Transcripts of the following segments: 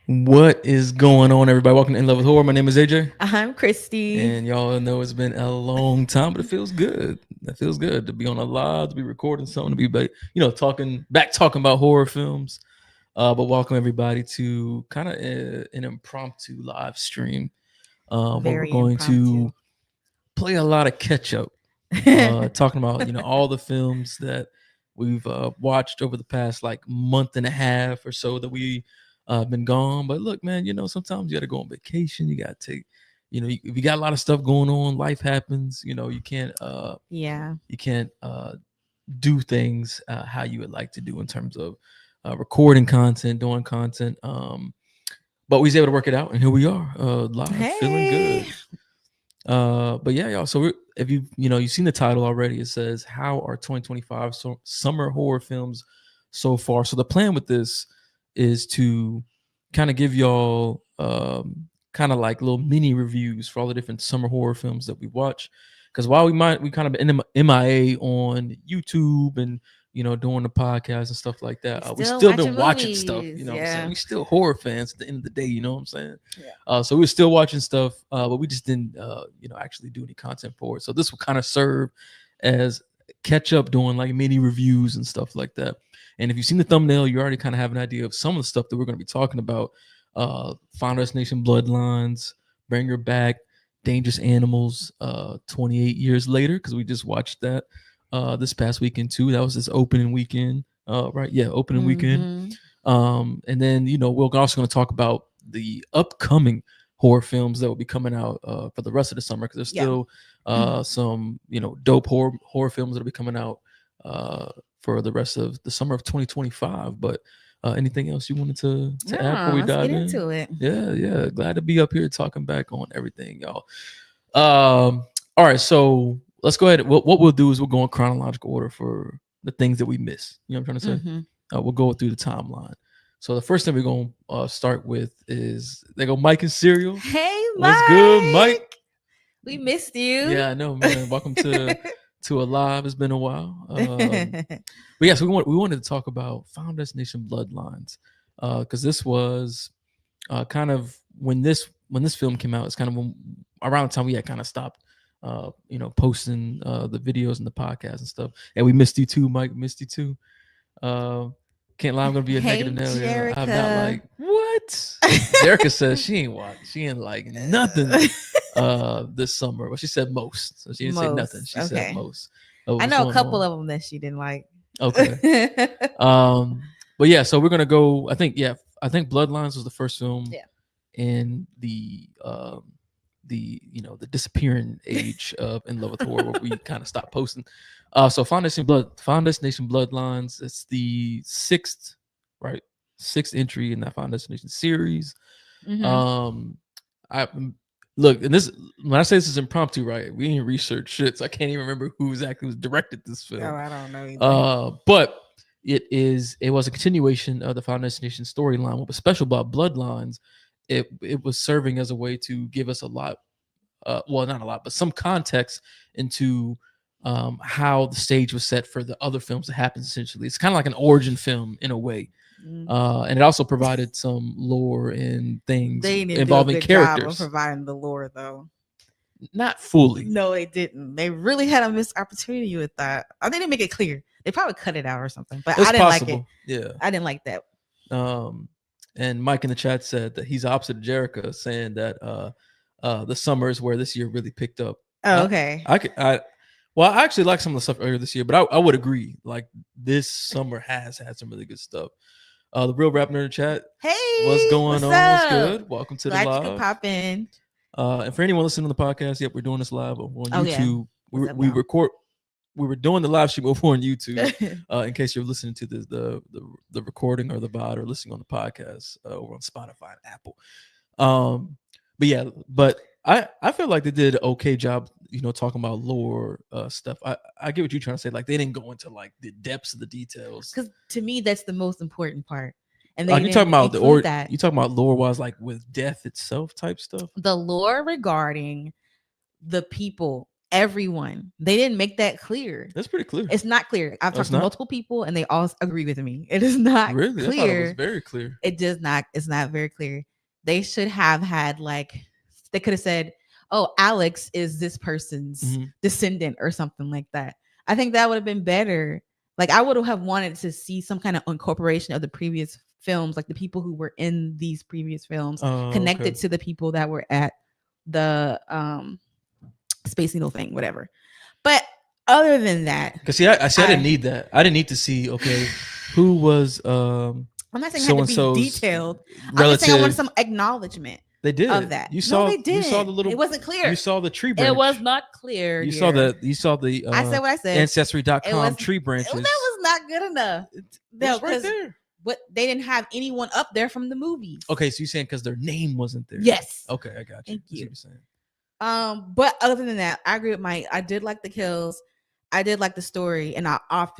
What is going on, everybody? Welcome to In Love with Horror. My name is AJ, I'm Christy. and y'all know it's been a long time, but it feels good. It feels good to be on a live, to be recording something, to be, talking about horror films. But welcome everybody to kind of an impromptu live stream, where we're Very going impromptu. to play a lot of catch up, talking about all the films that we've watched over the past like month and a half or so that we been gone. But look, man, sometimes you got to go on vacation. You got to take, if you got a lot of stuff going on, life happens. You can't Yeah. you can't do things how you would like to do in terms of recording content, doing content. But we was able to work it out, and here we are, live, feeling Hey. good. But yeah, y'all. So if you've seen the title already, it says how are 2025 summer horror films so far. So the plan with this is to kind of give y'all kind of like little mini reviews for all the different summer horror films that we watch. Because while we kind of been MIA on YouTube and doing the podcast and stuff like that, we still been watching stuff. You know what I'm saying? We still horror fans at the end of the day. You know what I'm saying? Yeah. So we were still watching stuff, but we just didn't, actually do any content for it. So this will kind of serve as catch up, doing like mini reviews and stuff like that. And if you've seen the thumbnail, you already kind of have an idea of some of the stuff that we're going to be talking about. Final Destination Bloodlines, Bring Her Back, Dangerous Animals, 28 years later, because we just watched that this past weekend too. That was this opening weekend, right? Yeah, opening weekend. And then we're also going to talk about the upcoming horror films that will be coming out for the rest of the summer, because there's still some dope horror films that will be coming out for the rest of the summer of 2025. But anything else you wanted to add before we Let's dive get in? into it. Yeah, glad to be up here talking back on everything, y'all. All right, so let's go ahead. What we'll do is we'll go in chronological order for the things that we miss. You know what I'm trying to say? We'll go through the timeline. So the first thing we're gonna start with is they go Mike and Serial. Hey, Mike. What's good, Mike? We missed you. Yeah, I know, man. Welcome to Alive. It's been a while. But yes, we wanted to talk about Final Destination Bloodlines, because this was kind of when this film came out. It's kind of around the time we had kind of stopped posting the videos and the podcast and stuff. And we missed you too, Mike. Missed you too. Can't lie, I'm gonna be a negative now. I'm not like what. Jerica says she ain't like nothing this summer. Well, she said most, so she didn't say nothing. She said most. I know a couple of them that she didn't like. Okay. But yeah, so we're gonna go. I think Bloodlines was the first film. Yeah. In the disappearing age of In Love with Horror, where we kind of stopped posting. So Final Destination Bloodlines. It's the sixth entry in that Final Destination series. I look, and this, when I say this is impromptu, right? We didn't research shit, so I can't even remember who exactly was directed this film. Oh, I don't know either. But it was a continuation of the Final Destination storyline. What was special about Bloodlines, it was serving as a way to give us a lot, well, not a lot, but some context into how the stage was set for the other films that happened. Essentially, it's kind of like an origin film in a way. And it also provided some lore and things involving characters. Job of providing the lore, though. Not fully. No, they didn't. They really had a missed opportunity with that. I didn't make it clear. They probably cut it out or something. But I didn't like it. Yeah, I didn't like that. And Mike in the chat said that he's opposite of Jerica, saying that the summer is where this year really picked up. Oh, okay. I actually like some of the stuff earlier this year, but I would agree. Like, this summer has had some really good stuff. The Real Rap Nerd chat. Hey, what's going on? Up? What's good? Welcome to Glad the live. You can pop in. And for anyone listening to the podcast, yep, we're doing this live on YouTube. Yeah. We record. We were doing the live stream over on YouTube. In case you're listening to the recording or the VOD, or listening on the podcast over on Spotify and Apple. But I feel like they did an okay job, talking about lore stuff. I get what you're trying to say. Like, they didn't go into like the depths of the details. Because to me, that's the most important part. And you talking about you talking about lore wise, like with death itself type stuff. The lore regarding the people everyone. They didn't make that clear. That's pretty clear. It's not clear. I've talked to not? multiple people and they all agree with me. It is not really clear. I thought it was very clear. It does not. It's not very clear. They should have had like, they could have said, oh, Alex is this person's descendant or something like that. I think that would have been better. Like, I would have wanted to see some kind of incorporation of the previous films, like the people who were in these previous films connected to the people that were at the Space Needle thing, whatever. But other than that, because see, I didn't need that. I didn't need to see, okay, who was I'm not saying it had to be detailed. Relative. I'm just saying I want some acknowledgement. They did of that. You saw. No, they did. You saw the little. It wasn't clear. You saw the tree branch. It was not clear. You saw the. You saw the. I said what I said. Ancestry.com tree branches. That was not good enough. That was right there. But they didn't have anyone up there from the movies. Okay, so you're saying because their name wasn't there? Yes. Okay, I got you. Thank you. What you're saying. But other than that, I agree with Mike. I did like the kills. I did like the story, and I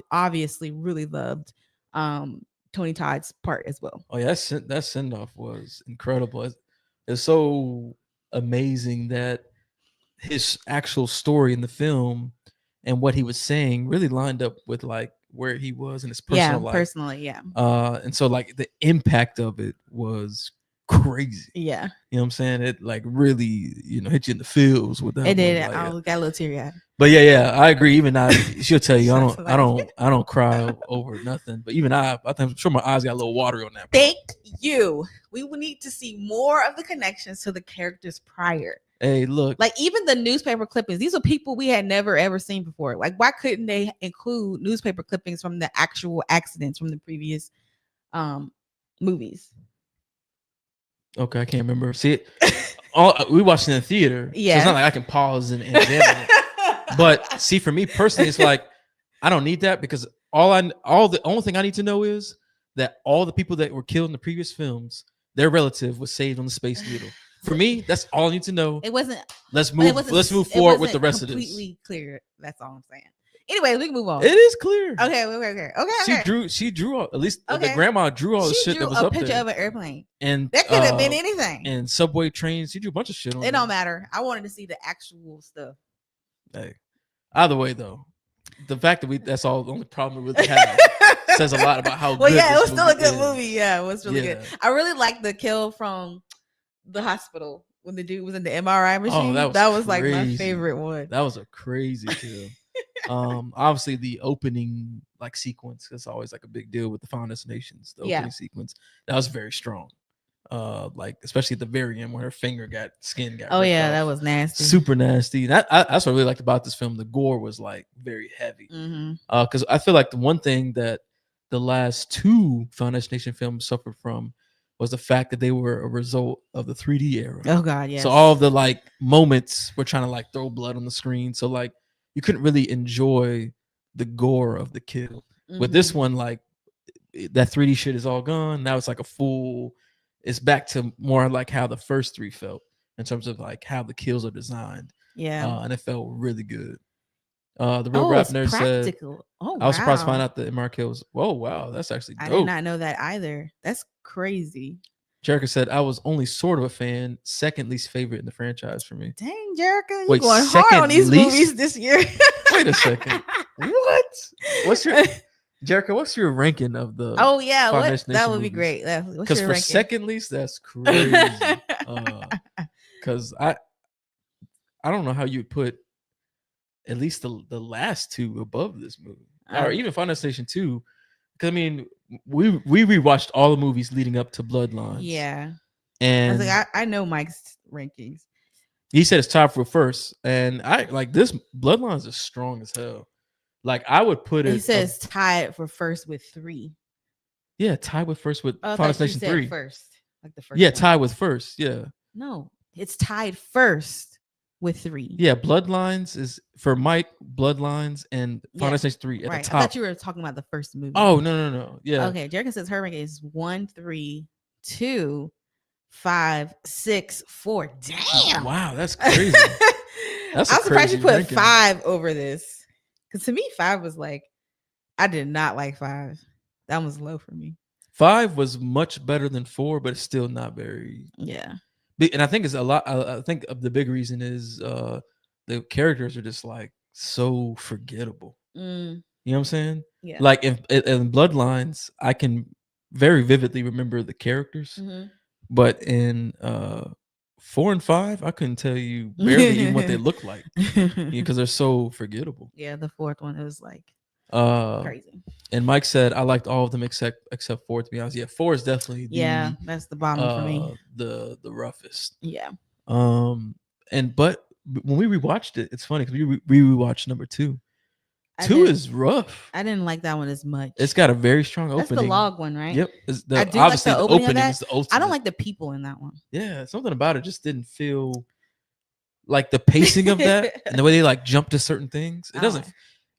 obviously really loved Tony Todd's part as well. Oh yeah, that send off was incredible. It's so amazing that his actual story in the film and what he was saying really lined up with like where he was in his personal life. Personally, yeah. And so like the impact of it was crazy. Yeah. You know what I'm saying? It like really, hit you in the feels with that. It did. Like, I got a little teary eyed. But yeah, I agree. Even she'll tell you, I don't cry over nothing. But even I'm sure my eyes got a little watery on that. Thank you. We will need to see more of the connections to the characters prior. Hey, look. Like even the newspaper clippings, these are people we had never ever seen before. Like, why couldn't they include newspaper clippings from the actual accidents from the previous movies? Okay, I can't remember. See it. We watched it in the theater. Yeah. So it's not like I can pause and examine it. But see, for me personally, it's like I don't need that because the only thing I need to know is that all the people that were killed in the previous films, their relative was saved on the Space Needle. For me, that's all I need to know. It wasn't. Let's move forward with the rest of this. Completely clear. That's all I'm saying. Anyway, we can move on. It is clear. Okay. She drew at least the grandma drew all the shit that was up there. A picture of an airplane, and that could have been anything. And subway trains. She drew a bunch of shit on. It don't matter. I wanted to see the actual stuff. Hey, either way though, the fact that that's all the only problem we really have says a lot about how. Well, yeah, it was still a good movie. Yeah, it was really good. I really liked the kill from the hospital when the dude was in the MRI machine. Oh, that was like my favorite one. That was a crazy kill. Obviously the opening like sequence is always like a big deal with the Final Destinations. The opening sequence that was very strong. Like especially at the very end when her skin got. Oh yeah, that was nasty. Super nasty. That's what I really liked about this film. The gore was like very heavy. Because I feel like the one thing that the last two Final Destination films suffered from was the fact that they were a result of the 3D era. Oh God, yeah. So all of the like moments were trying to like throw blood on the screen. So like you couldn't really enjoy the gore of the kill. With this one, like that 3D shit is all gone. Now it's like it's back to more like how the first three felt in terms of like how the kills are designed. Yeah. And it felt really good. The real rap nerd said, I was surprised to find out that MR kills. Whoa, wow, that's actually dope. I did not know that either. That's crazy. Jerica said, I was only sort of a fan, second least favorite in the franchise for me. Dang, Jerica, you're going hard on these movies this year. Wait a second. What? Jerica, what's your ranking of the? Oh yeah, that would be great. Because for second least, that's crazy. Because I don't know how you put at least the last two above this movie, or even Final Destination 2. Because I mean, we rewatched all the movies leading up to Bloodlines. Yeah, and I was like, I know Mike's rankings. He said it's tied for first, and I like this. Bloodlines is strong as hell. Like I would put it. He says tied for first with 3. Yeah, tied with first with Final Destination 3. First, like the first. Yeah, tied with first. Yeah. No, it's tied first with 3. Yeah, Bloodlines is for Mike. Bloodlines and Final Destination 3 at the top. I thought you were talking about the first movie. Oh no. Yeah. Okay, Jerica says her ranking is 1, 3, 2, 5, 6, 4. Damn. Wow, that's crazy. I'm surprised you put 5 over this. Because to me, 5 was like, I did not like 5. That was low for me. 5 was much better than 4, but it's still not very. Yeah. And I think it's a lot. I think the big reason is the the characters are just like so forgettable. Mm, You know what I'm saying? yeah. Like in Bloodlines, I can very vividly remember the characters, but in 4 and 5, I couldn't tell you barely even what they look like because they're so forgettable. Yeah, the fourth one, it was like crazy. And Mike said I liked all of them except 4. To be honest, yeah, 4 is definitely that's the bottom for me. The roughest. Yeah. But when we rewatched it, it's funny because we rewatched number 2. 2 is rough. I didn't like that one as much. It's got a very strong opening. That's the log one, right? Yep. I do obviously like the opening is the ultimate. I don't like the people in that one. Yeah, something about it just didn't feel like the pacing of that and the way they like jump to certain things. It doesn't.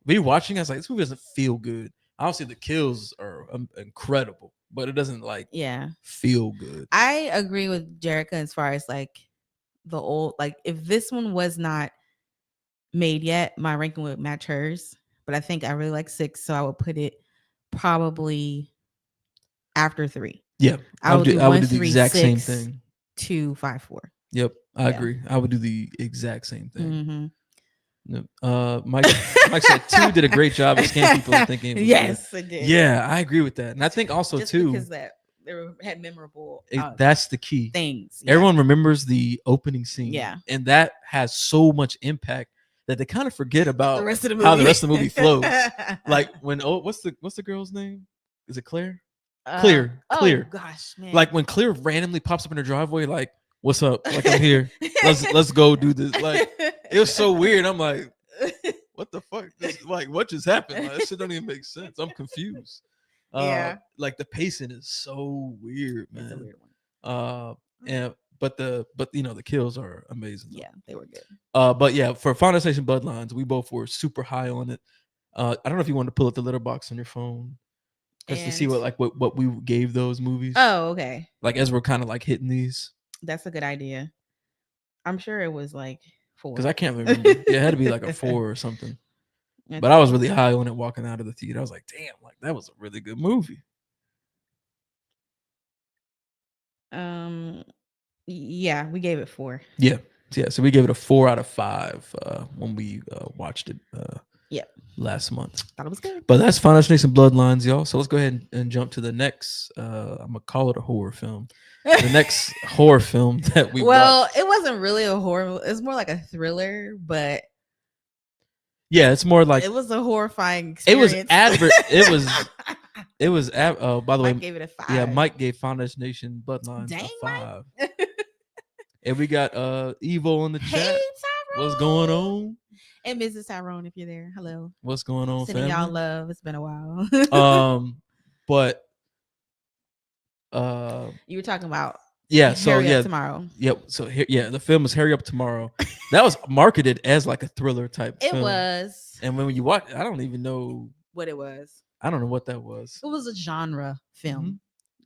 Rewatching, I was like, this movie doesn't feel good. Obviously, the kills are incredible, but it doesn't feel good. I agree with Jerica as far as like the old, like if this one was not made yet, my ranking would match hers. But I think I really like 6, so I would put it probably after 3. Yeah, I would do the exact same thing. 2, 5, 4. Yep, I agree. I would do the exact same thing. Mike said 2 did a great job of scamming people and thinking. Yes, it did. Yeah, I agree with that, and I think also just too because that they had memorable. That's the key things. Yeah. Everyone remembers the opening scene. Yeah, and that has so much impact that they kind of forget about the rest of the movie. How the rest of the movie flows. Like when what's the girl's name? Is it Claire? Clear. Oh gosh, man. Like when Clear randomly pops up in her driveway, like, "What's up? Like I'm here. Let's go do this." Like it was so weird. I'm like, what the fuck? What just happened? Like, that shit don't even make sense. I'm confused. Yeah. Like the pacing is so weird, man. It's a weird one. But the kills are amazing. Yeah, they were good. But yeah, for Final Destination Bloodlines, we both were super high on it. I don't know if you want to pull up the letterbox on your phone just to see what we gave those movies. Oh, okay. Like as we're kind of like hitting these. That's a good idea. I'm sure it was like 4. Because I can't remember. Yeah, it had to be like a 4 or something. But I was really high on it walking out of the theater. I was like, damn, like that was a really good movie. Yeah, we gave it 4. Yeah. So we gave it a 4 out of 5 when we watched it. Last month. Thought it was good. But that's Final Destination Bloodlines, y'all. So let's go ahead and jump to the next. I'm gonna call it a horror film. The next horror film that we watched. It wasn't really a horror. It's more like a thriller, but yeah, it's more like it was a horrifying experience. It was oh, by the way, Mike gave it a 5. Yeah, Mike gave Final Destination Bloodlines a 5. And we got Evo in the chat. Tyrone. What's going on? And Mrs. Tyrone, if you're there, hello. What's going on, Sending family? y'all love. It's been a while. But you were talking about Hurry Up Tomorrow. Yep. So the film is Hurry Up Tomorrow. That was marketed as like a thriller type film. It was. And when you watch, I don't even know what it was. I don't know what that was. It was a genre film.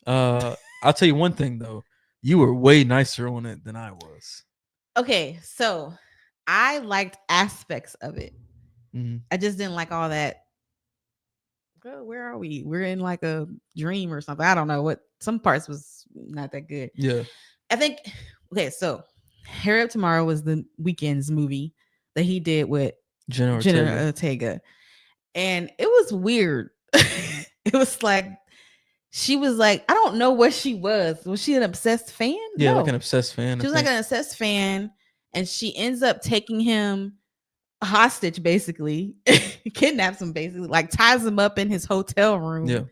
Mm-hmm. I'll tell you one thing though. You were way nicer on it than I was. Okay, so I liked aspects of it. Mm-hmm. I just didn't like all that. Well, where are we? We're in like a dream or something. I don't know what. Some parts was not that good. Yeah. I think. Okay, so Hurry Up Tomorrow was the Weeknd's movie that he did with Jenna Ortega. And it was weird. It was like she was like, I don't know what she was. Was she an obsessed fan? Yeah, no. Like an obsessed fan. She was like an obsessed fan, and she ends up taking him hostage, basically, kidnaps him, basically, like ties him up in his hotel room,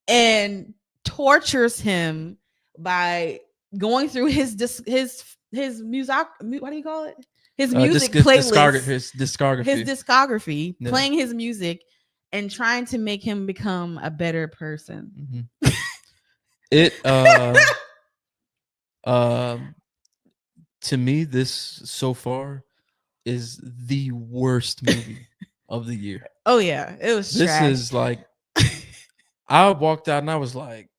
and tortures him by going through his music. What do you call it? His music playlist, his discography, playing his music and trying to make him become a better person. Mm-hmm. It to me, this so far is the worst movie of the year. Oh yeah, it was. This trash. Is like, I walked out and I was like,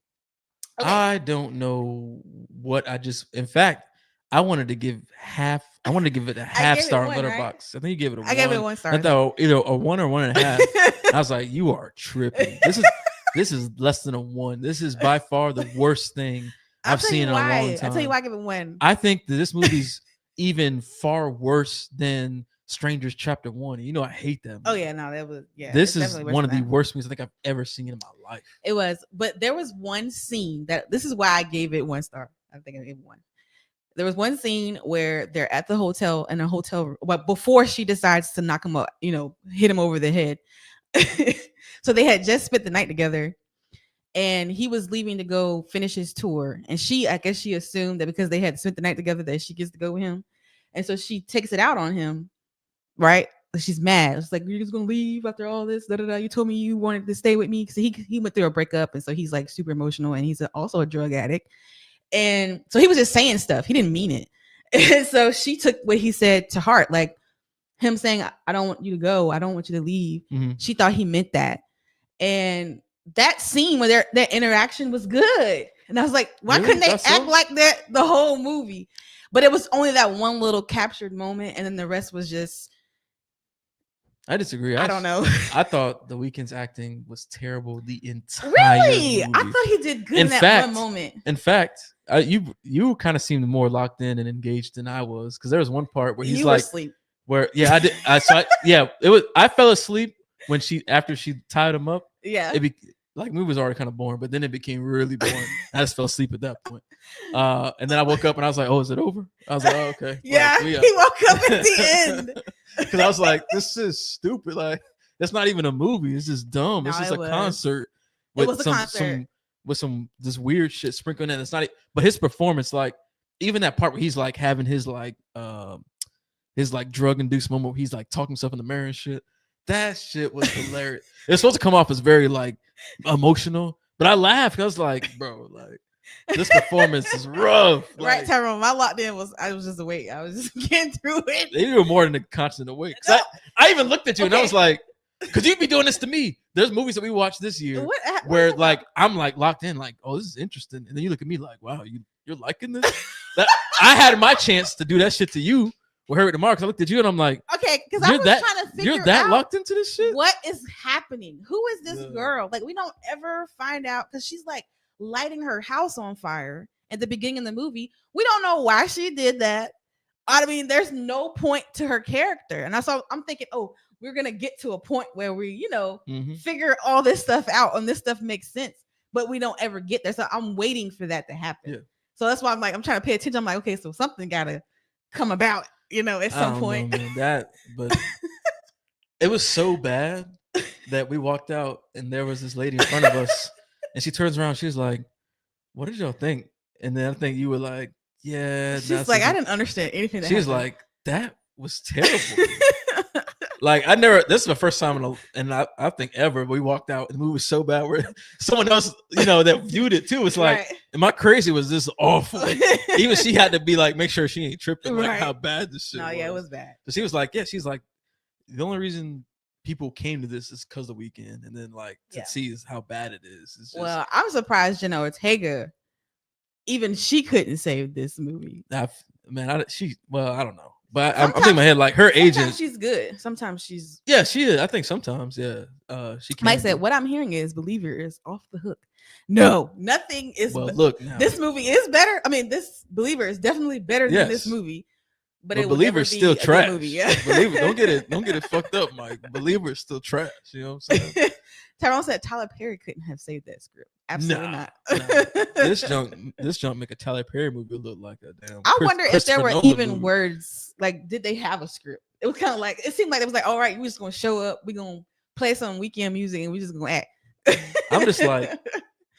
okay. I don't know what I just. In fact, I wanted to give it a half star on Letterboxd. Right? I think you gave it a 1. I gave it 1 star. I thought either a 1 or 1.5. I was like, you are tripping. This is less than a 1. This is by far the worst thing I've seen in a long time. I'll tell you why I give it 1. I think that this movie's even far worse than Strangers Chapter 1. You know I hate that movie. Oh yeah, no, that was This is one of the worst movies I think I've ever seen in my life. It was, but there was one scene that this is why I gave it 1 star. I think I gave it 1. There was one scene where they're at the hotel in a hotel room, but before she decides to knock him up, hit him over the head. So they had just spent the night together, and he was leaving to go finish his tour. And I guess she assumed that because they had spent the night together that she gets to go with him. And so she takes it out on him, right? She's mad. It's like, you're just gonna leave after all this. Da, da, da. You told me you wanted to stay with me. So he went through a breakup, and so he's like super emotional, and he's also a drug addict. And so he was just saying stuff. He didn't mean it. And so she took what he said to heart, like him saying, I don't want you to go. I don't want you to leave. Mm-hmm. She thought he meant that. And that scene where their interaction was good. And I was like, why couldn't they act like that the whole movie? But it was only that one little captured moment, and then the rest was just. I disagree. I don't know. I thought The Weeknd's acting was terrible the entire movie. I thought he did good in that one moment. In fact, you kind of seemed more locked in and engaged than I was, because there was one part where he's like, asleep. Where I did. I fell asleep when after she tied him up. Yeah, movie was already kind of boring, but then it became really boring. I just fell asleep at that point. And then I woke up and I was like, "Oh, is it over?" I was like, "Oh, okay." Yeah, he woke up at the end because I was like, "This is stupid. Like, that's not even a movie. It's just dumb. It's just a concert with some this weird shit sprinkled in. It's not. But his performance, like, even that part where he's like having his drug induced moment where he's like talking himself in the mirror and shit. That shit was hilarious. It's supposed to come off as very like emotional, but I laughed. I was like, bro, like this performance is rough. Right, Tyrone. My locked in I was just awake. I was just getting through it. They were more than a constant awake. No. I even looked at you and I was like, because you'd be doing this to me. There's movies that we watched this year where like I'm like locked in, like, oh, this is interesting. And then you look at me like, wow, you're liking this? I had my chance to do that shit to you. With Harry tomorrow, because I looked at you and I'm like, okay, because I was trying to figure out you're that locked into this shit. What is happening? Who is this girl? Like, we don't ever find out, because she's like lighting her house on fire at the beginning of the movie. We don't know why she did that. I mean, there's no point to her character, and I'm thinking, oh, we're gonna get to a point where we, figure all this stuff out, and this stuff makes sense, but we don't ever get there. So I'm waiting for that to happen. Yeah. So that's why I'm trying to pay attention. I'm like, okay, so something gotta come about. At some point. But it was so bad that we walked out and there was this lady in front of us and she turns around. She was like, "What did y'all think?" And then I think you were like, "Yeah." She's like, "I didn't understand anything." She was like, "That was terrible." Like this is the first time I think ever we walked out and the movie was so bad where someone else, that viewed it too. Was like, right. Am I crazy? Was this awful? Even she had to be like, make sure she ain't tripping, like how bad this shit was. Yeah, it was bad. So she was like, she's like, the only reason people came to this is because of The Weeknd, and then like to see is how bad it is. It's just, well, I'm surprised Jenna Ortega, even she couldn't save this movie. I don't know. But I'm thinking in my head, like her agent. She's good. Sometimes she's. Yeah, she is. I think sometimes, yeah. She can. Mike said, "What I'm hearing is Believer is off the hook." No, nothing is. Well, look, now. This movie is better. I mean, this Believer is definitely better than this movie. But it Believer is still trash. Movie, yeah. Believer, don't get it fucked up, Mike. Believer is still trash. You know what I'm saying? Tyrone said Tyler Perry couldn't have saved that script. Absolutely not. This junk make a Tyler Perry movie look like a damn. I wonder if there were even words. Like, did they have a script? It was kind of like, it seemed like it was like, all right, we're just gonna show up, we're gonna play some Weeknd music, and we're just gonna act. I'm just like,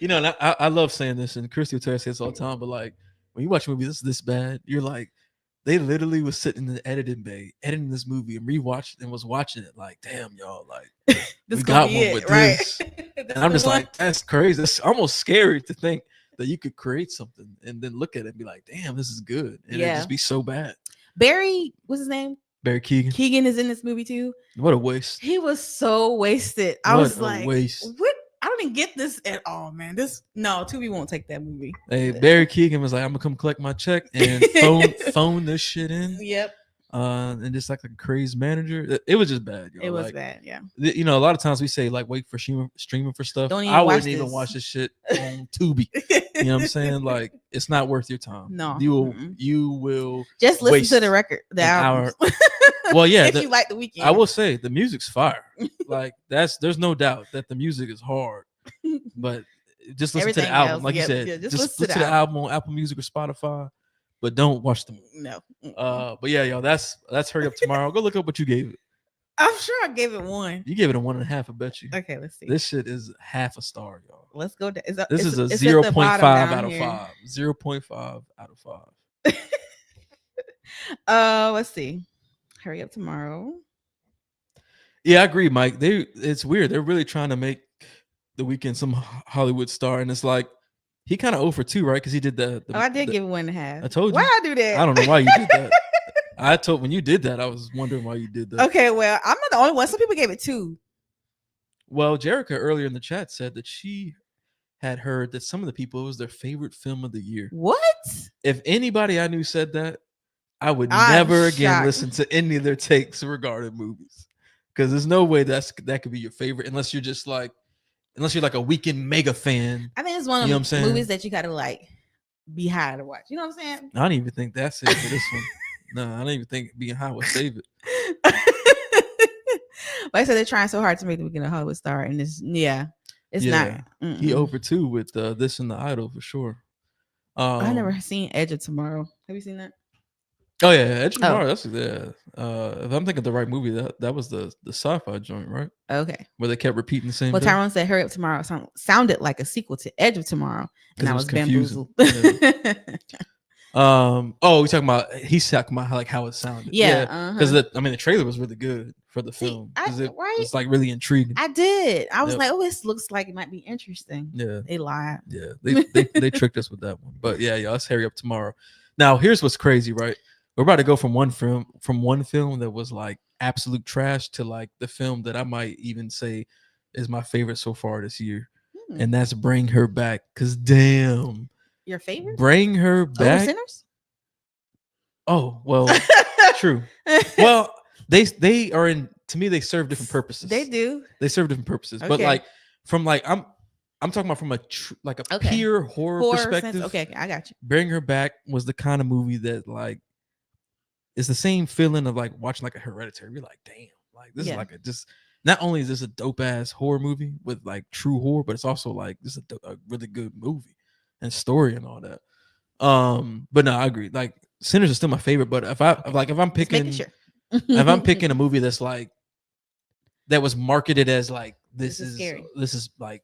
and I love saying this, and Christy will tell us this all the time, but like when you watch a movie that's this bad, you're like, they literally was sitting in the editing bay, editing this movie and rewatched and was watching it like, damn, y'all, like we got one with this. And I'm just like, that's crazy. It's almost scary to think that you could create something and then look at it and be like, damn, this is good. And it just be so bad. Barry, what's his name? Barry Keoghan. Keoghan is in this movie too. What a waste. He was so wasted. I was like, what? I don't even get this at all, man. Tubi won't take that movie. Hey, Barry Keoghan was like, I'm gonna come collect my check and phone this shit in. Yep. and just like a crazed manager. It was just bad, yo. It was like, bad. Yeah. You know, a lot of times we say like wait for streaming for stuff. Don't even I watch wouldn't even this. watch this shit on Tubi. You know what I'm saying? Like it's not worth your time. No. You will just listen to the record. The albums. Well, yeah. If you like The Weeknd, I will say the music's fire. Like there's no doubt that the music is hard. But just listen to the album, else, like you said. Yeah, just listen to the album on Apple Music or Spotify. But don't watch the movie. No. But yeah, yo, that's Hurry Up Tomorrow. Go look up what you gave it. I'm sure I gave it 1. You gave it a 1.5. I bet you. Okay, let's see. This shit is half a star, y'all. Let's go. This is a 0.5 out of 5. 0.5 out of 5. Let's see. Hurry Up Tomorrow. Yeah, I agree, Mike. It's weird. They're really trying to make The Weeknd some Hollywood star, and it's like he kind of 0 for 2, right? Because he did I did give it 1.5. I told you. Why I do that? I don't know why you did that. When you did that, I was wondering why you did that. Okay, well, I'm not the only one. Some people gave it 2. Well, Jerica earlier in the chat said that she had heard that some of the people, it was their favorite film of the year. What? If anybody I knew said that, I'm never again listen to any of their takes regarding movies. Because there's no way that could be your favorite unless you're like a Weeknd mega fan. I think it's one of those movies that you gotta like be high to watch. You know what I'm saying? I don't even think that's it for this one. No, I don't even think being high would save it. Like I said, they're trying so hard to make The Weeknd a Hollywood star, and it's not. Mm-mm. He 0 for 2 with this and The Idol for sure. I never seen Edge of Tomorrow. Have you seen that? Oh yeah, Edge of Tomorrow. That's if I'm thinking of the right movie, that was the sci-fi joint, right? Okay. Where they kept repeating the same. Well, Tyrone said Hurry Up Tomorrow sounded like a sequel to Edge of Tomorrow, and I was bamboozled. Yeah. He's talking about how it sounded. Yeah. Because the trailer was really good for the film. It's like really intriguing. I did. I was like, oh, this looks like it might be interesting. Yeah. They lied. Yeah. They tricked us with that one. But yeah, let's Hurry Up Tomorrow. Now, here's what's crazy, right? We're about to go from one film that was like absolute trash to like the film that I might even say is my favorite so far this year. And that's Bring Her Back. Because damn. Your favorite? Bring Her Back. Oh, Sinners? Oh, well, true. Well, they are to me, they serve different purposes. They do. They serve different purposes. Okay. But I'm talking about from a pure horror perspective. Sense. Okay, I got you. Bring Her Back was the kind of movie that like it's the same feeling of like watching like a Hereditary. You're like, damn, like this is like not only is this a dope ass horror movie with like true horror, but it's also like this is a really good movie and story and all that. But no, I agree. Like Sinners is still my favorite, but if I'm picking if I'm picking a movie that's like that was marketed as like this is like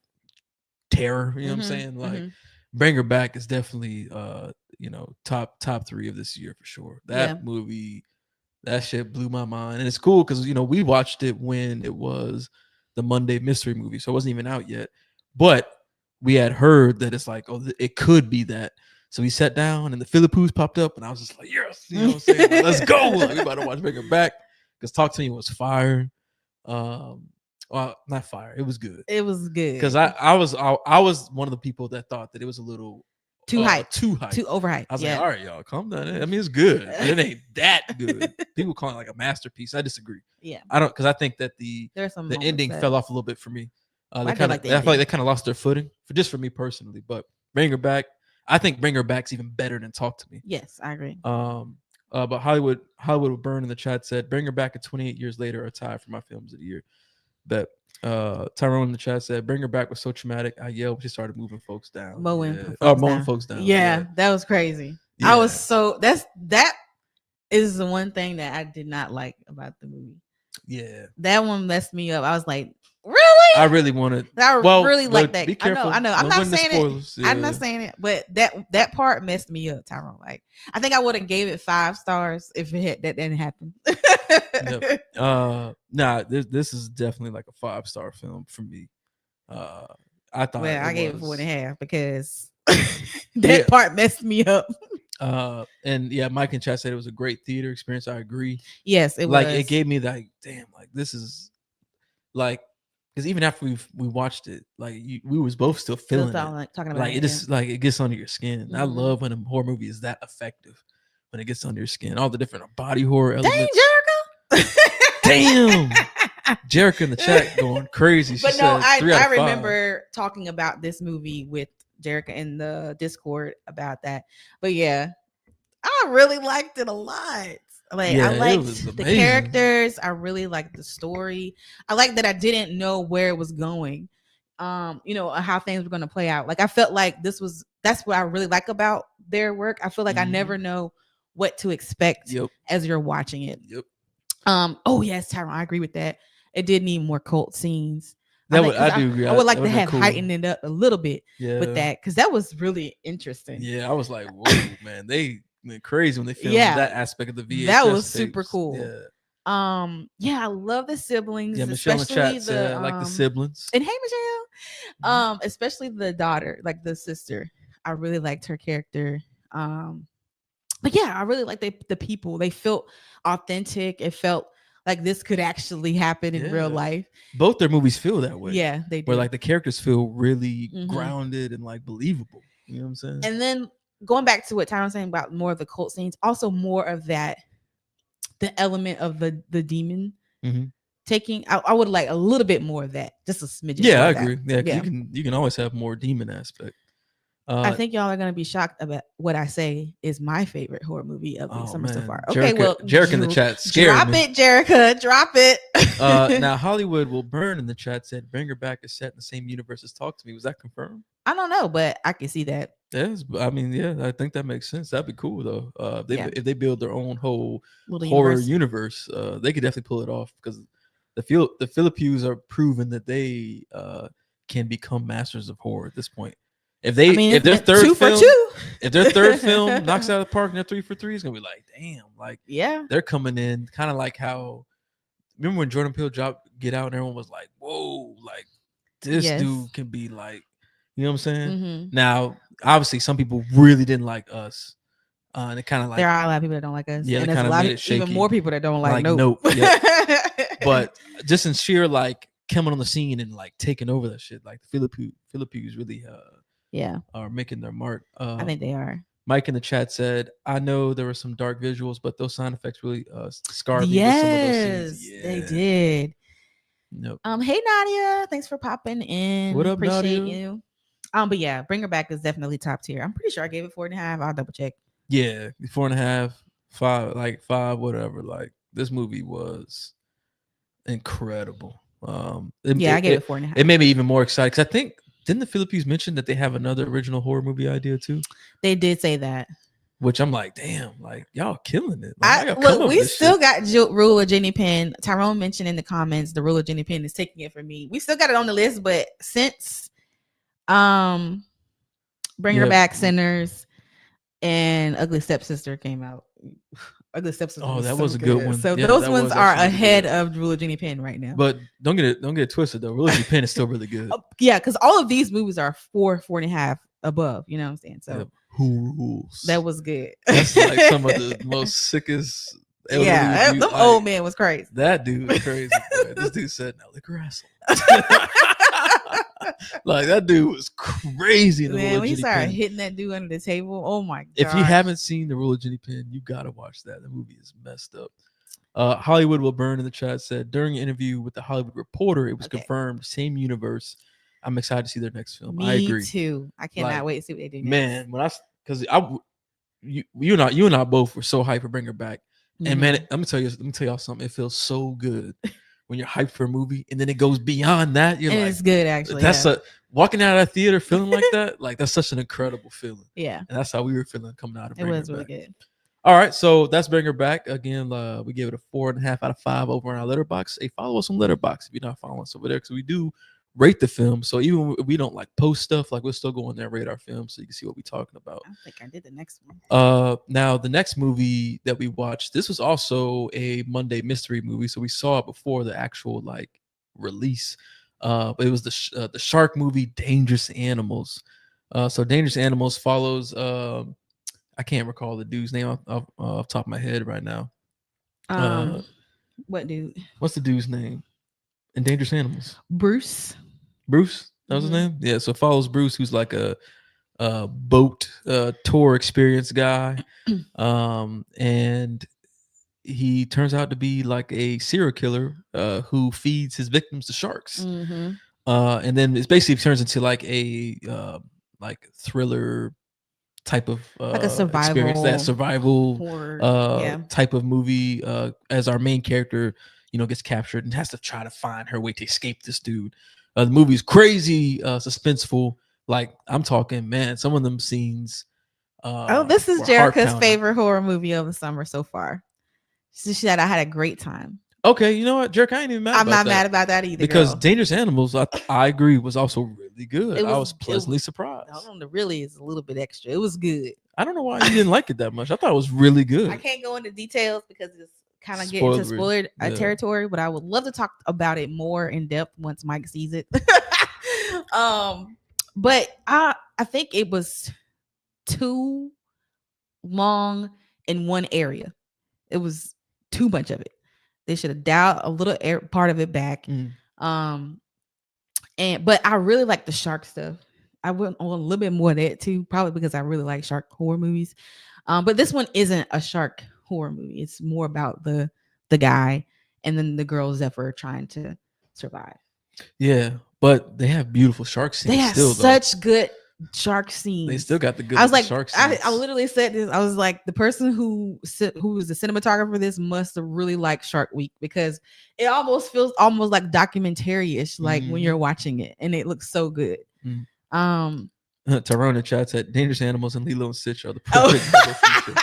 terror, you know what I'm saying? Like Bring Her Back is definitely top 3 of this year for sure. That movie, that shit blew my mind. And it's cool because we watched it when it was the Monday Mystery Movie, so it wasn't even out yet. But we had heard that it's like, oh, it could be that. So we sat down and the Philippines popped up, and I was just like, yes, you know what I'm saying? Like, let's go. Like, we about to watch Bring Her Back because Talk to Me was fire. Well, not fire. It was good. It was good because I was one of the people that thought that it was a little too hyped, too overhyped. I was like, all right, y'all, calm down. I mean, it's good, but it ain't that good. People call it like a masterpiece. I disagree. Yeah, I don't because I think that the ending fell off a little bit for me. I feel like they kind of lost their footing for me personally. But Bring Her Back, I think Bring Her Back's even better than Talk to Me. Yes, I agree. But Hollywood will burn in the chat said Bring Her Back and 28 Years Later are tied for my films of the year. But Tyrone in the chat said Bring Her Back was so traumatic. I yelled when she started moving folks down. Mowing folks down. Yeah, that was crazy. Yeah. I was so that is the one thing that I did not like about the movie. Yeah, that one messed me up. I was like, really? I really wanted. Really like that. Be careful. I know. I'm not saying it. Yeah. I'm not saying it, but that part messed me up, Tyrone. Like, I think I would have gave it 5 stars if that didn't happen. Nah, this is definitely like a 5-star film for me. I thought. Well, I gave it 4.5 because that part messed me up. And yeah, Mike in chat said it was a great theater experience. I agree. Yes, it was. Like it gave me like, damn, like this is like, because even after we watched it, like we was both still feeling it. Talking about like it just like it gets under your skin. I love when a horror movie is that effective, when it gets under your skin. All the different body horror Dang, elements. Jericho. Damn. Jericho in the chat going crazy. She But no, said 3 out I of 5. remember talking about this movie with Jericho in the Discord about that. But yeah, I really liked it a lot. Like Yeah, I it liked was the amazing. characters. I really liked the story. I liked that I didn't know where it was going. You know, how things were going to play out. Like I felt like that's what I really like about their work. I feel like I never know what to expect as you're watching it. Yep. Oh yes, Tyrone, I agree with that. It did need more cult scenes. I do agree. I would like to have cool. heightened it up a little bit with that, because that was really interesting. Yeah, I was like, whoa, man, they went crazy when they filmed that aspect of the VHS. That was super cool. Yeah. Yeah, I love the siblings. Yeah, Michelle in the chat said, I like the siblings. And hey, Michelle, especially the daughter, like the sister. I really liked her character. But yeah, I really liked the people. They felt authentic. It felt like this could actually happen in real life. Both their movies feel that way. Yeah, they do. Where like the characters feel really grounded and like believable. You know what I'm saying? And then going back to what Tyron was saying about more of the cult scenes, also more of that, the element of the demon taking. I would like a little bit more of that, just a smidgen. Yeah, I agree. Yeah, you can always have more demon aspect. I think y'all are gonna be shocked about what I say is my favorite horror movie of the summer so far. Okay, well, Jericho in the chat scared drop me. it, Jericho, drop it. Now Hollywood will burn in the chat said Bring Her Back is set in the same universe as Talk to Me. Was that confirmed? I don't know, but I can see that. Yes, I mean, yeah, I think that makes sense. That'd be cool though. If they build their own whole horror universe, they could definitely pull it off, because the Philippines are proven that they can become masters of horror at this point. If their third film knocks out of the park and they're 3 for 3, it's gonna be like, damn, like they're coming in kind of like how, remember when Jordan Peele dropped Get Out and everyone was like, whoa, like this dude can be like, you know what I'm saying? Now, obviously, some people really didn't like Us. And it kind of like, there are a lot of people that don't like Us. Yeah, and there's a lot of even more people that don't like Nope. But just in sheer like coming on the scene and like taking over that shit, like the Philippines really are making their mark. I think they are. Mike in the chat said, I know there were some dark visuals, but those sound effects really scarred me with some of those scenes. Yes, they did. Nope. Hey Nadia, thanks for popping in. What up, Appreciate Nadia? you. But yeah, Bring Her Back is definitely top tier. I'm pretty sure I gave it 4.5. I'll double check. Yeah, 4.5, 5, like 5, whatever. Like this movie was incredible. I gave it 4.5. It made me even more excited because I think, didn't the Philippines mention that they have another original horror movie idea too? They did say that. Which I'm like, damn, like y'all killing it. Like, look, we still got Rule of Jenny Pen. Tyrone mentioned in the comments the Rule of Jenny Pen is taking it for me. We still got it on the list, but since Bring Her Back, Sinners, and Ugly Stepsister came out. Ugly Stepsister. Oh, that was a good one. So those ones are ahead of Rule of Jenny Pen right now. But don't get it twisted though. Rule of Jenny Pen is still really good. Yeah, because all of these movies are 4.5 above. You know what I'm saying? So who rules? That was good. That's like some of the most sickest. Yeah, them old man was crazy. That dude was crazy. Boy. This dude said, "Now lick her asshole." Like that dude was crazy. Man, when he started hitting that dude under the table, oh my god! If you haven't seen the Rule of Jenny Pen, you gotta watch that. The movie is messed up. Hollywood Will Burn in the chat said, during an interview with the Hollywood Reporter, it was confirmed same universe. I'm excited to see their next film. I agree. Me too. I cannot wait to see what they do next. Man, you and I both were so hyped for Bring Her Back. And man, let me tell y'all something. It feels so good when you're hyped for a movie and then it goes beyond that. You're like, it's good actually. That's walking out of that theater feeling like that. Like that's such an incredible feeling. Yeah. And that's how we were feeling coming out of Bring Her Back. It was really good. All right, so that's Bring Her Back. Again, we gave it a 4.5 out of 5 over on our Letterboxd. Hey, follow us on Letterboxd if you're not following us over there, because we do rate the film. So even if we don't like post stuff, like we'll still go in there and rate our film so you can see what we're talking about. I think I did the next one. Now the next movie that we watched, this was also a Monday mystery movie, so we saw it before the actual like release. But it was the shark movie Dangerous Animals. So Dangerous Animals follows I can't recall the dude's name off the top of my head right now. What dude? What's the dude's name in Dangerous Animals? Bruce. That was his name? Yeah, so it follows Bruce, who's like a boat tour experience guy, and he turns out to be like a serial killer who feeds his victims to sharks. Mm-hmm. And then it basically turns into like a like thriller type of Like a experience, that survival horror, type of movie, as our main character, gets captured and has to try to find her way to escape this dude. The movie's crazy suspenseful. Like, I'm talking, man, some of them scenes this is were Jerica's heart-pounding. favorite horror movie of the summer so far. She said I had a great time. Okay, you know what, Jerica, I ain't even mad I'm about not that. mad about that either, because girl. Dangerous Animals, I agree, was also really good. I was pleasantly surprised. The really is a little bit extra. It was good. I don't know why you didn't like it that much. I thought it was really good. I can't go into details because it's kind of getting into spoiler territory, but I would love to talk about it more in depth once Mike sees it. But I think it was too long in one area. It was too much of it. They should have dialed a little part of it back. But I really like the shark stuff. I went on a little bit more of that too, probably because I really like shark horror movies. But this one isn't a shark horror movie. It's more about the guy and then the girl Zephyr trying to survive. Yeah, but they have beautiful shark scenes. They have such good shark scenes. They still got the good. I was like, shark scenes. I literally said this. I was like, the person who was the cinematographer for this must have really liked Shark Week, because it almost feels like documentary-ish, like when you're watching it, and it looks so good. Tyrone in chat said Dangerous Animals and Lilo and Stitch are the perfect feature.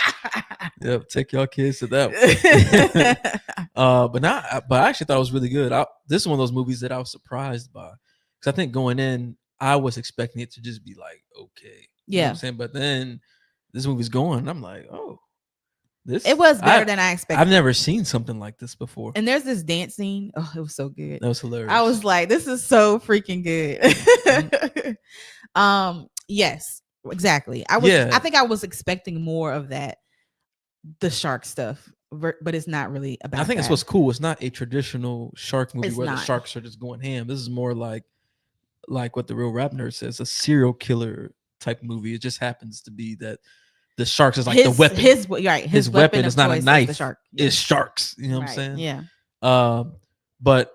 Yep, take y'all kids to that one. But I actually thought it was really good. This is one of those movies that I was surprised by, because I think going in, I was expecting it to just be like, okay, you know what I'm saying? But then this movie's going, and I'm like, oh, it was better than I expected. I've never seen something like this before. And there's this dance scene. Oh, it was so good. That was hilarious. I was like, this is so freaking good. Yes, exactly. I think I was expecting more of that, the shark stuff, but it's not really about. I think that. That's what's cool. It's not a traditional shark movie where the sharks are just going ham. This is more like what the Real Rap Nerd says, a serial killer type movie. It just happens to be that the sharks is like the weapon. His weapon is not a knife. The shark. It's sharks. You know what I'm saying? Yeah. But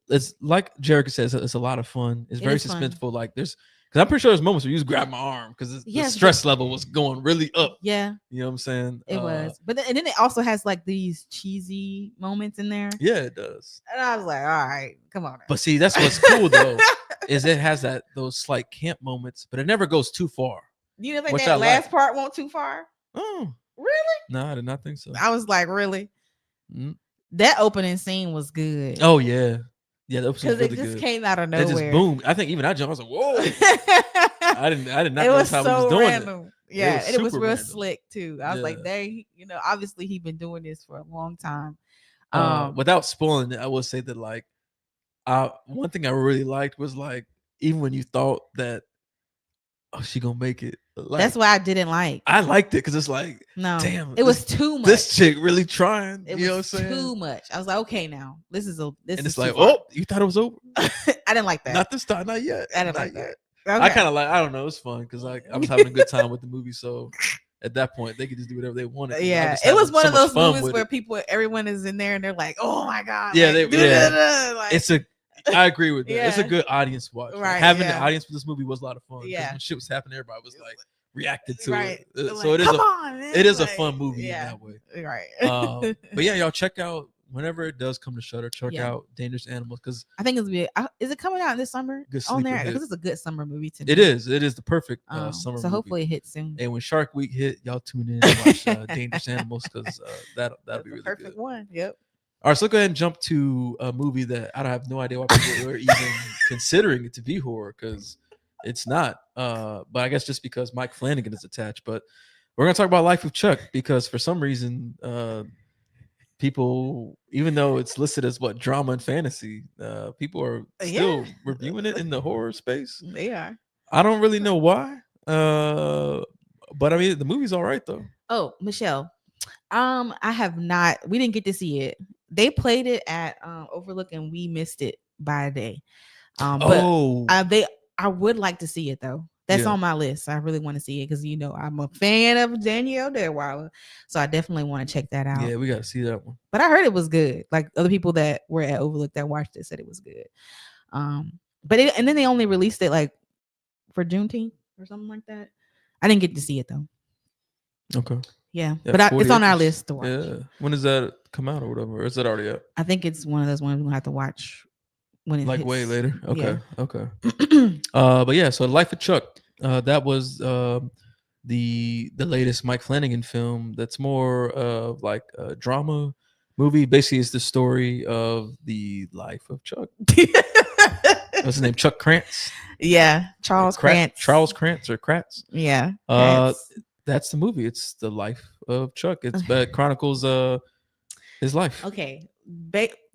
it's like Jerica says, it's a lot of fun. It's very suspenseful. Like because I'm pretty sure there's moments where you just grab my arm because the stress level was going really up. Yeah. You know what I'm saying? It was. But then it also has like these cheesy moments in there. Yeah, it does. And I was like, all right, come on now. But see, that's what's cool though, is it has those slight camp moments, but it never goes too far. You don't think that last part went too far? Oh. Really? No, I did not think so. I was like, really? That opening scene was good. Oh, yeah. Yeah, that was really good. Because it just came out of nowhere. It just boomed. I think even I jumped. I was like, whoa. I did not know how so he was doing random. it. Yeah, and it was real slick too. I was like, dang, obviously he's been doing this for a long time. Without spoiling it, I will say that like one thing I really liked was like, even when you thought that, oh, she gonna make it. Like, that's why I didn't like. I liked it because it's like, no, damn, it was too much. This chick really trying. It you know what I'm was saying? too much. I was like, okay, now this is. And it's like, oh, you thought it was over? I didn't like that. Not this time, not yet. I didn't like that. Okay. I kind of like. I don't know. It was fun because I was having a good time with the movie. So at that point, they could just do whatever they wanted. Yeah, it was one of those movies where everyone is in there and they're like, oh my god. Yeah, like, like, it's a. I agree with that. Yeah. It's a good audience watch. Right. Like, having the audience for this movie was a lot of fun. Yeah. When shit was happening, everybody was like reacted to it. Like, so it is a fun movie in that way. Right. But yeah, y'all check out whenever it does come to Shudder. Check out Dangerous Animals because I think is it coming out this summer on there? Because it's a good summer movie to me. It is the perfect summer. So hopefully it hits soon. And when Shark Week hit, y'all tune in and watch Dangerous Animals because that'll be really perfect good. One. Yep. All right, so let's go ahead and jump to a movie that I don't have no idea why people are even considering it to be horror because it's not. But I guess just because Mike Flanagan is attached. But we're gonna talk about Life of Chuck because for some reason, people, even though it's listed as drama and fantasy, people are still reviewing it in the horror space. They are. I don't really know why. But I mean, the movie's all right though. Oh, Michelle. I have not. We didn't get to see it. They played it at Overlook, and we missed it by a day. But I would like to see it though. That's on my list. I really want to see it because I'm a fan of Danielle Deadwyler, so I definitely want to check that out. Yeah, we got to see that one. But I heard it was good. Like other people that were at Overlook that watched it said it was good. And then they only released it like for Juneteenth or something like that. I didn't get to see it though. Okay. Yeah, but it's on our list to watch. Yeah. When does that come out or whatever? Or is that already out? I think it's one of those ones we're gonna have to watch when it hits. Way later. Okay. Yeah. Okay. But yeah, so Life of Chuck. That was the latest Mike Flanagan film. That's more of like a drama movie. Basically, it's the story of the life of Chuck. What's his name? Chuck Krantz. Yeah, Charles Krantz. Charles Krantz or Kratz. Yeah. That's the movie. It's the life of Chuck. It chronicles his life. Okay,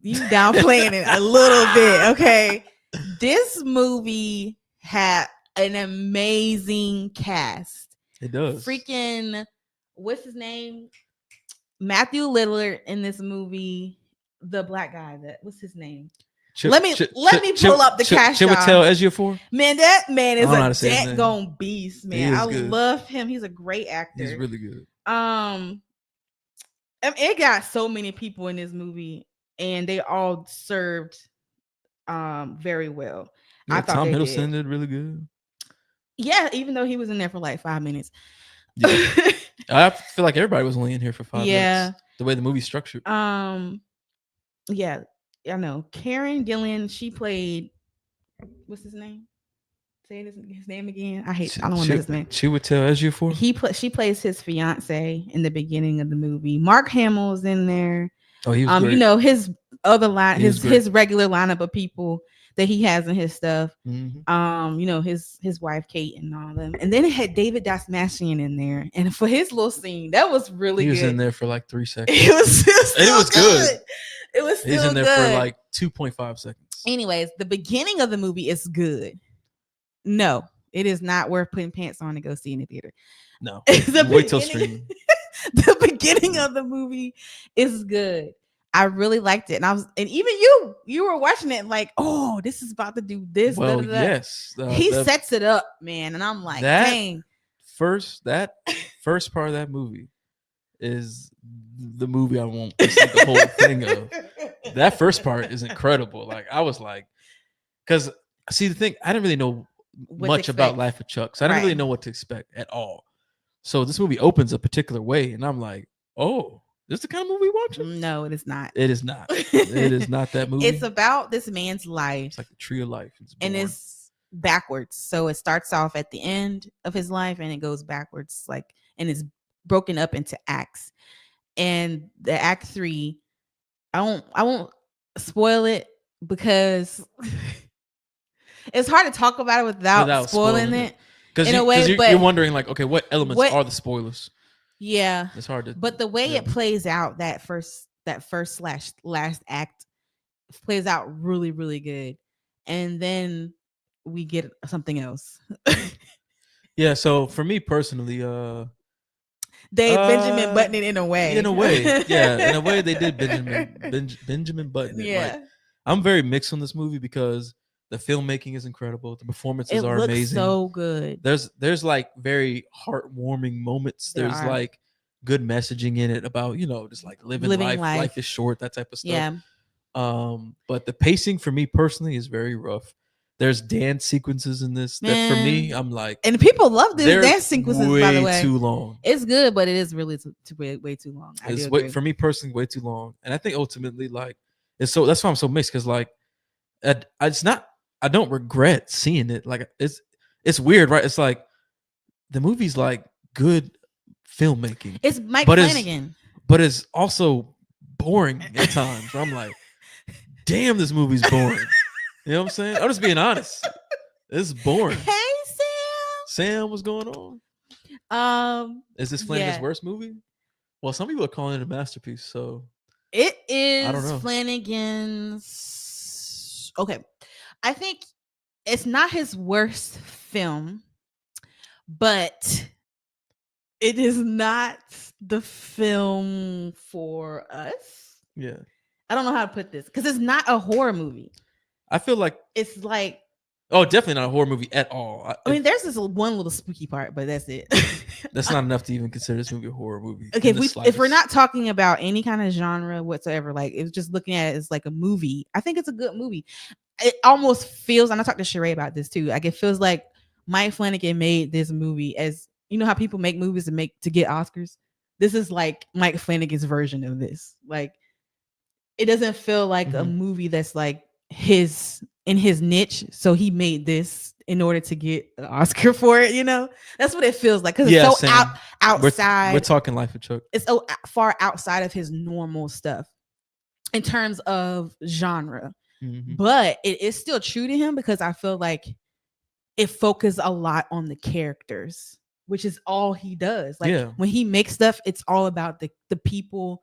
you downplaying it a little bit. Okay, this movie had an amazing cast. It does. Freaking, what's his name? Matthew Lillard in this movie. The black guy. What's his name? Let me pull up the cast. Chiwetel Ejiofor. Man, that man is a dead-gone beast, man. I love him. He's a great actor. He's really good. It got so many people in this movie, and they all served very well. Yeah, I thought Tom Hiddleston did really good. Yeah, even though he was in there for like 5 minutes. Yeah. I feel like everybody was only in here for 5 minutes. The way the movie's structured. Yeah, I know. Karen Gillan, she played, what's his name? Say his name again. I don't want to know his name. Chiwetel Ejiofor. She plays his fiance in the beginning of the movie. Mark Hamill's in there. Oh, he was great. His other line, his regular lineup of people that he has in his stuff. Mm-hmm. His wife Kate and all them. And then it had David Dastmalchian in there. And for his little scene, that was really good. He was in there for like 3 seconds. It was good. It was still He's in there good. for like 2.5 seconds. Anyways, the beginning of the movie is good. No, it is not worth putting pants on to go see in the theater. No, wait till streaming. The beginning of the movie is good. I really liked it, and even you were watching it like, oh, this is about to do this. Well, yes, he sets it up, man, and I'm like, dang. That first part of that movie is the movie I won't see the whole thing of. That first part is incredible. Like I was like, because see the thing, I didn't really know much about Life of Chuck, so I didn't really know what to expect at all. So this movie opens a particular way, and I'm like, oh, this is the kind of movie we're watching? No, it is not. It is not. It is not that movie. It's about this man's life. It's like the tree of life. It's backwards. So it starts off at the end of his life, and it goes backwards, and it's broken up into acts. And the act 3, I won't spoil it because it's hard to talk about it without spoiling it. In a way, you're wondering like, okay, what elements are the spoilers? Yeah, it's hard to. But the way it plays out, that first / last act plays out really, really good, and then we get something else. Yeah. So for me personally, they Benjamin Button it in a way. Yeah. In a way, they did Benjamin Button it. Yeah. Like, I'm very mixed on this movie because the filmmaking is incredible. The performances are amazing. So good. There's like very heartwarming moments. There's like good messaging in it about, just like living life. Life is short, that type of stuff. Yeah. But the pacing for me personally is very rough. There's dance sequences in this that for me, I'm like, and people love these dance sequences. By the way, too long. It's good, but it is really way too long. For me personally, way too long. And I think ultimately, like, that's why I'm so mixed because like, I don't regret seeing it. Like it's weird, right? It's like the movie's like good filmmaking. It's Mike Flanagan, but it's also boring at times. I'm like, damn, this movie's boring. You know what I'm saying? I'm just being honest. It's boring. Hey, Sam, what's going on? Is this Flanagan's worst movie? Well, some people are calling it a masterpiece. So it is. I don't know. Flanagan's. Okay. I think it's not his worst film, but it is not the film for us. Yeah. I don't know how to put this because it's not a horror movie. I feel like it's like Oh, definitely not a horror movie at all. I mean, there's this one little spooky part, but that's it. That's not enough to even consider this movie a horror movie. Okay, if we're not talking about any kind of genre whatsoever, like it's just looking at it as like a movie, I think it's a good movie. It almost feels, and I talked to Sheree about this too, like it feels like Mike Flanagan made this movie as, you know how people make movies to get Oscars? This is like Mike Flanagan's version of this. Like, it doesn't feel like a movie that's like in his niche, so he made this in order to get an Oscar for it. You know, that's what it feels like, because it's so outside. We're talking Life of Chuck. It's so far outside of his normal stuff in terms of genre, but it is still true to him, because I feel like it focuses a lot on the characters, which is all he does. Like when he makes stuff, it's all about the people.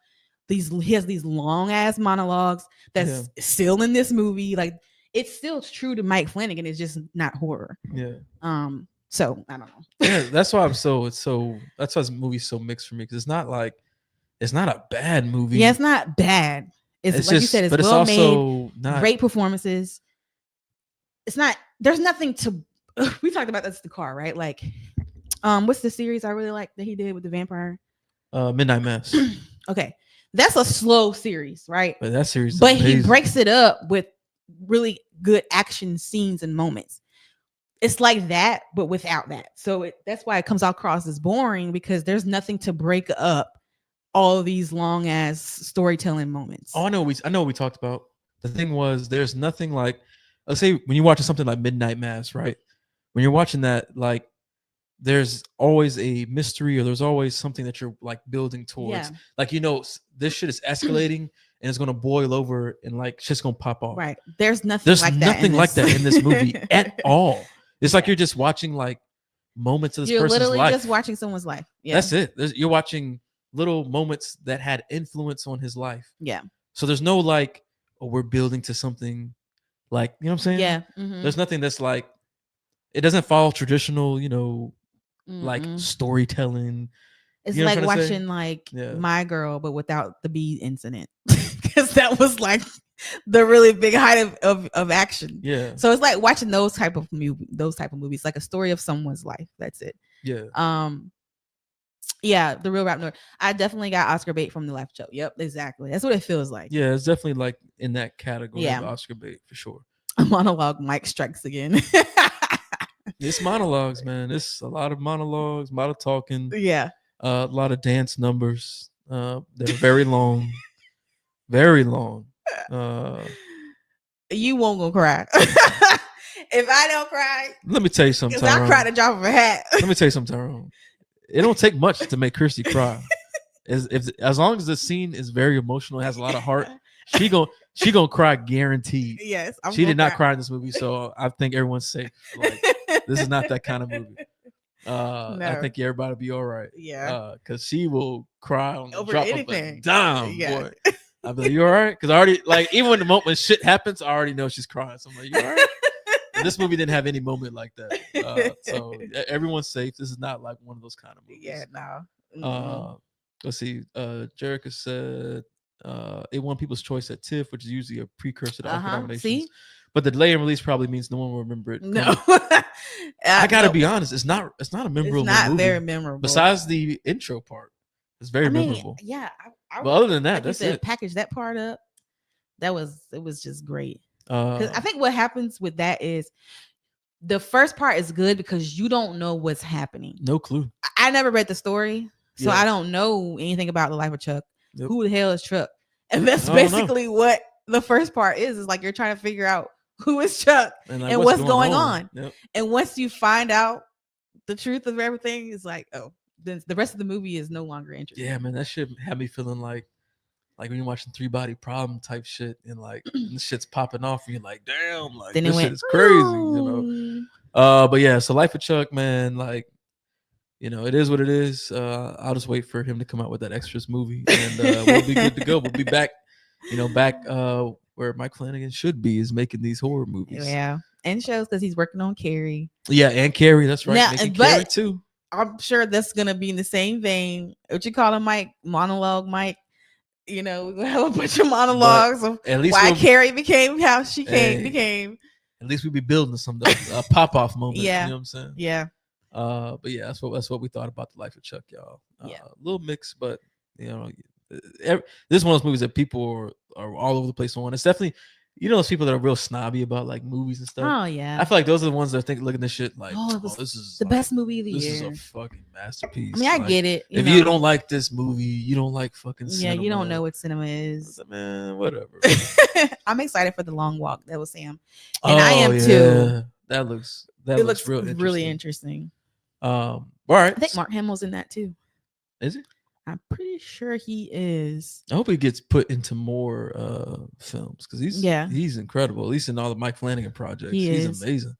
He has these long ass monologues that's still in this movie. Like, it's still true to Mike Flanagan. It's just not horror. Yeah. So I don't know. Yeah, that's why that's why this movie's so mixed for me, because it's not a bad movie. Yeah, it's not bad. It's like just, you said, it's well made, not great performances. There's nothing to we talked about this, the car, right? Like, what's the series I really like that he did with the vampire? Midnight Mass. Okay. That's a slow series, right? But that series, but he breaks it up with really good action scenes and moments. It's like that, but without that. So that's why it comes across as boring, because there's nothing to break up all of these long ass storytelling moments. Oh, I know what we talked about. The thing was, there's nothing like, let's say when you're watching something like Midnight Mass, right? When you're watching that, like, there's always a mystery, or there's always something that you're like building towards. Yeah. Like, you know, this shit is escalating and it's gonna boil over and like shit's gonna pop off. Right. There's nothing like that in this movie at all. It's like you're just watching like moments of this person's life. You're literally just watching someone's life. Yeah. That's it. You're watching little moments that had influence on his life. Yeah. So there's no like, oh, we're building to something, like, you know what I'm saying? Yeah. There's nothing that's like, it doesn't follow traditional, you know, like storytelling. It's like watching like My Girl, but without the bee incident, because that was like the really big height of action. Yeah. So it's like watching those type of movies, like a story of someone's life. That's it. Yeah. Yeah, The Real Rap Nerd. I definitely got Oscar bait from the Life Show. Yep, exactly. That's what it feels like. Yeah, it's definitely like in that category of Oscar bait for sure. A monologue, Mike strikes again. It's monologues, man. It's a lot of monologues, a lot of talking. Yeah. A lot of dance numbers. They're very long. Very long. You won't go cry. If I don't cry. Let me tell you something. I cry to drop of a hat. Let me tell you something, Tyrone. It don't take much to make Kirsty cry. As long as the scene is very emotional, has a lot of heart, she gonna cry guaranteed. Yes. She did not cry in this movie, so I think everyone's safe. Like, this is not that kind of movie. No. I think everybody will be all right. Yeah. Because she will cry on the over drop anything. Of a dime, boy. I'll be like, you all right? Because I already, like, even when shit happens, I already know she's crying. So I'm like, you all right? And this movie didn't have any moment like that. So everyone's safe. This is not like one of those kind of movies. Yeah, no. Let's see. Jerica said it won People's Choice at TIFF, which is usually a precursor to Oscar nominations. See? But the delay in release probably means no one will remember it. No. I gotta be honest. It's not a memorable movie. It's not very memorable. Besides the intro part. It's very memorable. Yeah. But other than that, like that's it. Package that part up. It was just great. Because I think what happens with that is the first part is good because you don't know what's happening. No clue. I never read the story, so I don't know anything about the life of Chuck. Yep. Who the hell is Chuck? And that's basically what the first part is like you're trying to figure out who is Chuck and what's going on. Yep. And once you find out the truth of everything, it's like, oh, then the rest of the movie is no longer interesting. Yeah, man, that shit had me feeling like when you're watching 3 Body Problem type shit and like this shit's popping off and you're like, damn, like then this shit is crazy, you know. But yeah, so Life of Chuck, man, like, you know, it is what it is. I'll just wait for him to come out with that Extras movie and we'll be good to go. We'll be back, where Mike Flanagan should be, is making these horror movies. Yeah. And shows because he's working on Carrie. Yeah, and Carrie, that's right. Now, Carrie too. I'm sure that's gonna be in the same vein. What you call him, Mike? Monologue Mike. You know, we're gonna have a bunch of monologues of why Carrie became how she became. at least we'd be building some pop off moment. Yeah. You know what I'm saying? Yeah. But yeah, that's what we thought about the life of Chuck, y'all. Yeah. A little mixed, but you know, this is one of those movies that people are all over the place on. It's definitely, you know, those people that are real snobby about like movies and stuff. Oh yeah. I feel like those are the ones that think looking at this shit like, Oh, this is the like, best movie of the this year. is a fucking masterpiece. I mean, I like, get it. If you don't like this movie, you don't like fucking cinema. Yeah, you don't know what cinema is. Man, whatever. I'm excited for The Long Walk. That was Sam. And I am too. That looks really interesting. All right. I think Mark Hamill's in that too. Is he? I'm pretty sure he is. I hope he gets put into more films because he's incredible. At least in all the Mike Flanagan projects, he's amazing.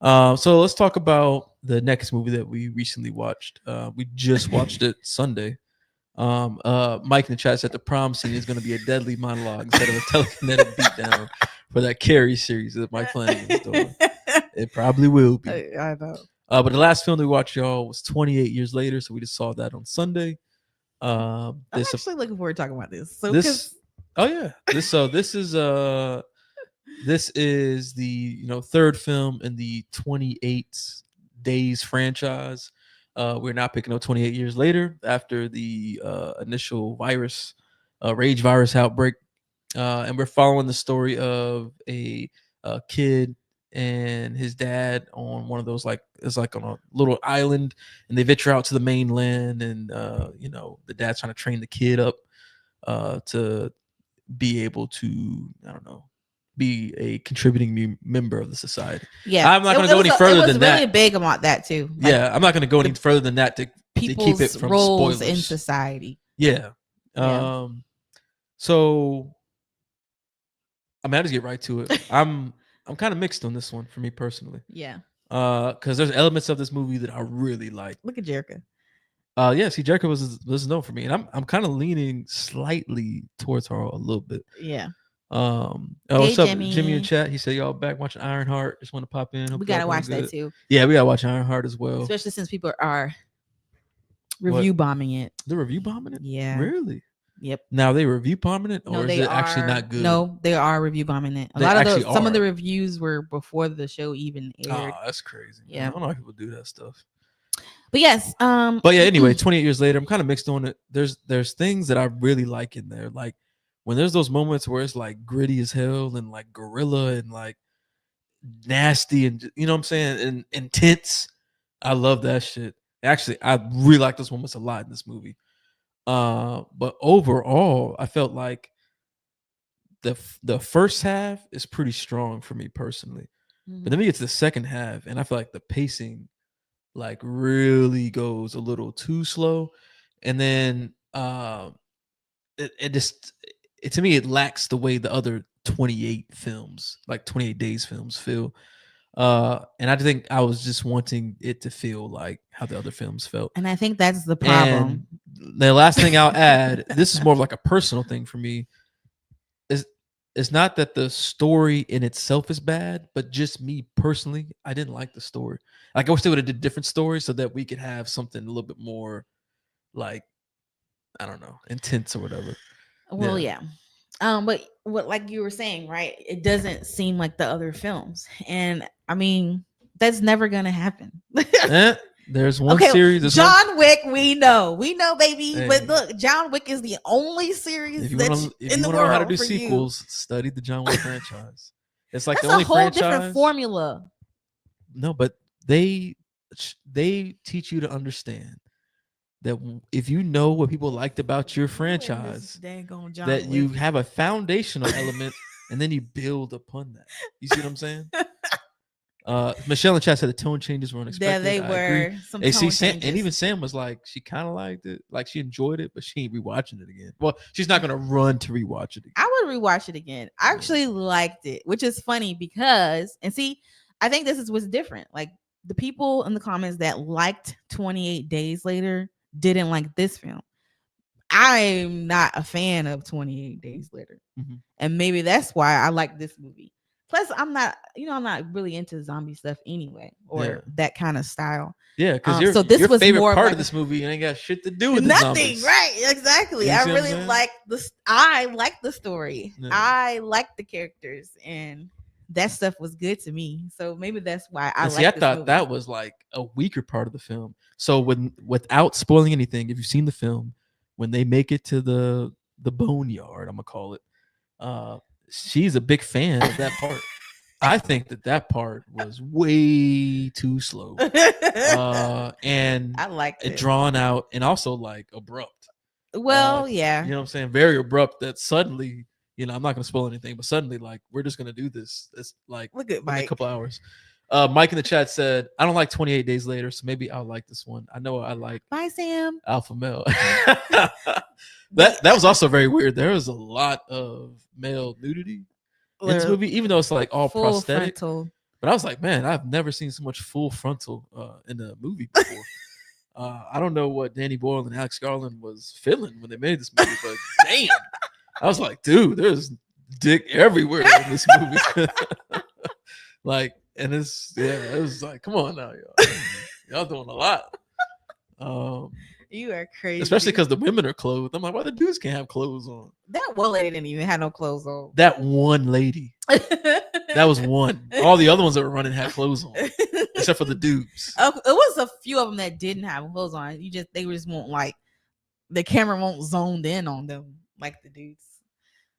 So let's talk about the next movie that we recently watched. We just watched it Sunday. Mike in the chat said the prom scene is going to be a deadly monologue instead of a telekinetic beatdown for that Carrie series that Mike Flanagan is doing. It probably will be. I know. But the last film we watched, y'all, was 28 Years Later. So we just saw that on Sunday. I'm actually looking forward to talking about this. So this is the third film in the 28 Days franchise. We're now picking up 28 years later after the initial rage virus outbreak, and we're following the story of a kid and his dad on one of those it's like on a little island, and they venture out to the mainland, and the dad's trying to train the kid up to be able to, I don't know, be a contributing member of the society. Yeah, I'm not going to go any further than that. It was really big about that too. Like, yeah, I'm not going to go any further than that to keep it from roles spoilers in society. Yeah. So I mean, I just get right to it. I'm kind of mixed on this one for me personally. Yeah. Because there's elements of this movie that I really like. Look at Jerica. Yeah, see, Jerica was known for me, and I'm kind of leaning slightly towards her a little bit. Yeah. What's up, Jimmy in chat? He said y'all back watching Ironheart. Just want to pop in. We gotta watch that too. Yeah, we gotta watch Ironheart as well. Especially since people are review bombing it. They're review bombing it? Yeah. Really? Yep. Now they review bombing it, or is it actually not good? No, they are review bombing it. Some of the reviews were before the show even aired. Oh, that's crazy. Yeah. I don't know how people do that stuff. But yes, but yeah, anyway, 28 years later, I'm kind of mixed on it. There's things that I really like in there. Like when there's those moments where it's like gritty as hell and like gorilla and like nasty and, you know what I'm saying, and intense. I love that shit. Actually, I really like those moments a lot in this movie. But overall, I felt like the first half is pretty strong for me personally. But then we get to the second half, and I feel like the pacing like really goes a little too slow, and then it to me it lacks the way the other 28 films, like 28 Days films, feel. And I think I was just wanting it to feel like how the other films felt, and I think that's the problem. And the last thing I'll add, this is more of like a personal thing for me, is it's not that the story in itself is bad, but just me personally, I didn't like the story. Like I wish they would have did different stories so that we could have something a little bit more, like, I don't know, intense or whatever. Well, yeah. But what, like you were saying, right? It doesn't seem like the other films, and I mean that's never gonna happen. There's one series. John Wick, we know, baby. Hey. But look, John Wick is the only series if you want to know how to do sequels, study the John Wick franchise. It's like that's the only a whole franchise. Different formula. No, but they teach you to understand that if you know what people liked about your franchise, that you have a foundational element, and then you build upon that. You see what I'm saying? Michelle in the chat said the tone changes were unexpected. Yeah, they were. Some tone changes. And even Sam was like, she kind of liked it, like she enjoyed it, but she ain't rewatching it again. Well, she's not gonna run to rewatch it again. I would rewatch it again. I actually liked it, which is funny because, and see, I think this is what's different. Like the people in the comments that liked 28 Days Later didn't like this film. I'm not a fan of 28 Days Later, and maybe that's why I like this movie. Plus, I'm not really into zombie stuff anyway, or that kind of style. Yeah, because your favorite part of this movie ain't got shit to do with nothing, the zombies. Right? Exactly. You I really like this. I like the story. Yeah. I like the characters, and that stuff was good to me. So maybe that's why I And see, like I this thought movie. that was like a weaker part of the film. So without spoiling anything, if you've seen the film, when they make it to the boneyard, I'm gonna call it, uh, she's a big fan of that part. I think that part was way too slow, and I liked it. drawn out, and also like abrupt. Well, You yeah. know what I'm saying? Very abrupt. That suddenly, I'm not gonna spoil anything, but suddenly, like, we're just gonna do this. It's like Look at within a Mike. couple hours. Mike in the chat said, "I don't like 28 Days Later, so maybe I'll like this one. I know I like Bye, Sam. alpha male." that was also very weird. There was a lot of male nudity in this movie, even though it's like all Full prosthetic. frontal. But I was like, man, I've never seen so much full frontal in a movie before. I don't know what Danny Boyle and Alex Garland was feeling when they made this movie, but damn, I was like, dude, there's dick everywhere in this movie. Like, and it was like, come on now, y'all doing a lot. You are crazy. Especially because the women are clothed. I'm like, why the dudes can't have clothes on? That one lady didn't even have no clothes on. That one lady. That was one. All the other ones that were running had clothes on, except for the dudes. It was a few of them that didn't have clothes on. They just won't like the camera won't zoned in on them like the dudes.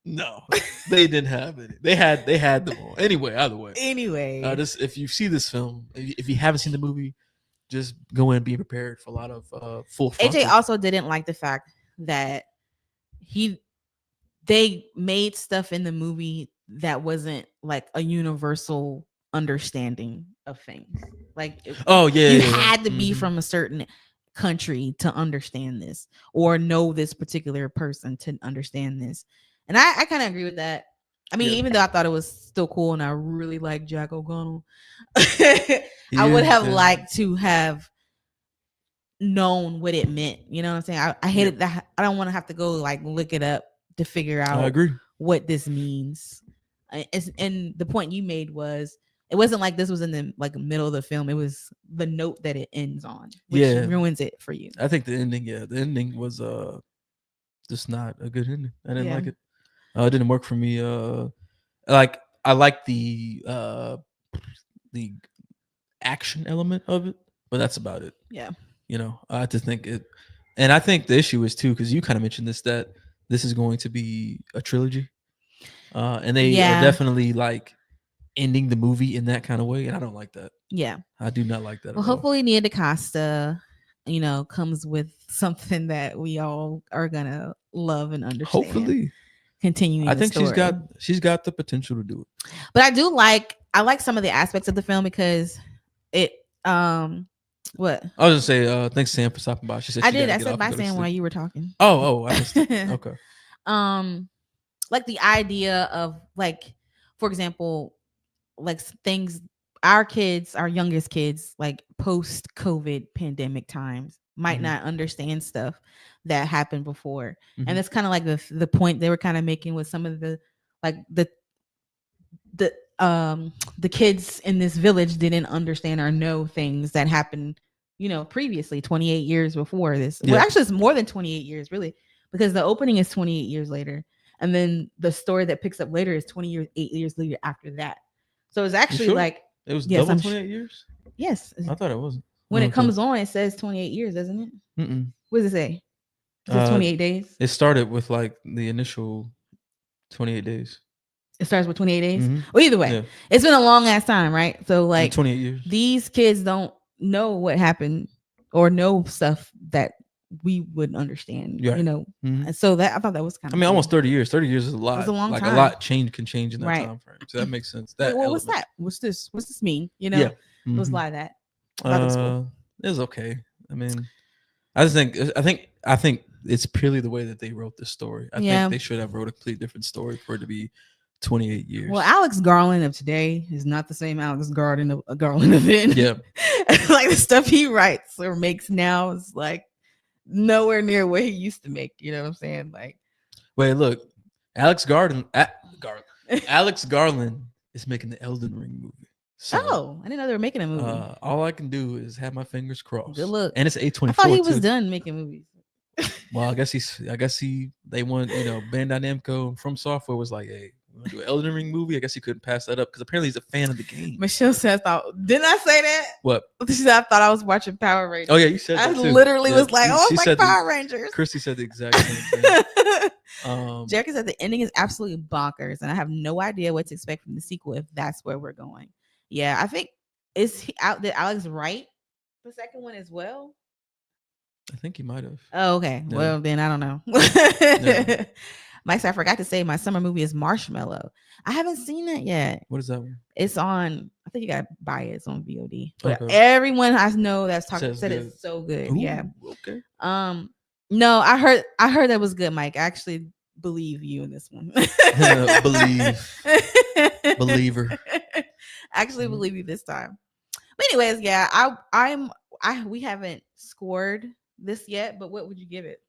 No, they didn't have any. They had them all. Anyway, either way. Anyway, if you see this film, if you haven't seen the movie, just go in and be prepared for a lot of full frontal. AJ also didn't like the fact that they made stuff in the movie that wasn't like a universal understanding of things. Like, you had to be from a certain country to understand this, or know this particular person to understand this. And I kind of agree with that. I mean, even though I thought it was still cool and I really like Jack O'Connell, I would have liked to have known what it meant. You know what I'm saying? I hated that. I don't want to have to go like look it up to figure out I agree. what this means. And the point you made was, it wasn't like this was in the like middle of the film. It was the note that it ends on, which ruins it for you. I think the ending was just not a good ending. I didn't like it. It didn't work for me. Like, I like the action element of it, but that's about it. Yeah. I just think it, and I think the issue is too, because you kind of mentioned that this is going to be a trilogy, and they are definitely like ending the movie in that kind of way, and I don't like that. Yeah, I do not like that. Well, hopefully Nia DaCosta, comes with something that we all are gonna love and understand. Hopefully, continuing. I think she's got the potential to do it. But I like some of the aspects of the film because it. What? I was gonna say, thanks Sam for stopping by. She said I did. I said bye Sam while you were talking. Oh, I missed it. Okay. Like the idea of like, for example, like things our youngest kids, like post-COVID pandemic times, might not understand stuff that happened before. And that's kind of like the point they were kind of making with some of the like the kids in this village didn't understand or know things that happened, previously 28 years before this. Well, actually it's more than 28 years really, because the opening is 28 years later, and then the story that picks up later is 8 years later after that. So it's actually like it was double 28 years. Yes, I thought it wasn't. When it comes on, it says 28 years, doesn't it? What does it say? It says 28 days. It started with like the initial 28 days. It starts with 28 days. Well, either way, it's been a long ass time, right? So like 28 years. These kids don't know what happened or know stuff that we would understand, And so that I thought that was kind of. I mean, almost 30 years. 30 years is a lot. It's a long time. A lot can change in that time frame. So that makes sense. That. Well, what's that? What's this? What's this mean? It was like that. It was okay. I mean, I think it's purely the way that they wrote this story. I think they should have wrote a completely different story for it to be 28 years. Well, Alex Garland of today is not the same Alex Garland of then. Yeah. Like the stuff he writes or makes now is like nowhere near what he used to make. You know what I'm saying? Like, wait, look, Alex Garland is making the Elden Ring movie. So, I didn't know they were making a movie. All I can do is have my fingers crossed. Good luck. And it's A24. I thought he was done making movies. Well, I guess they want, Bandai Namco from Software was like, hey, We want to do an Elden Ring movie. I guess he couldn't pass that up because apparently he's a fan of the game. Michelle said, didn't I say that? What? She said, I thought I was watching Power Rangers. Oh, yeah, you said I that too. literally was like, oh, it's like Power the, Rangers. Christy said the exact same thing. Jerica said the ending is absolutely bonkers, and I have no idea what to expect from the sequel if that's where we're going. Yeah, I think did Alex write the second one as well? I think he might have. Oh, okay. Yeah. Well, then I don't know. Yeah. Mike said, I forgot to say my summer movie is Marshmallow. I haven't seen it yet. What is that one? It's on, I think you got to buy it. It's on VOD. But everyone I know that's talking said it's so good. Ooh, yeah. Okay. No, I heard that was good, Mike. I actually believe you in this one. Believer. I actually believe you this time. But anyways, yeah, we haven't scored this yet, but what would you give it?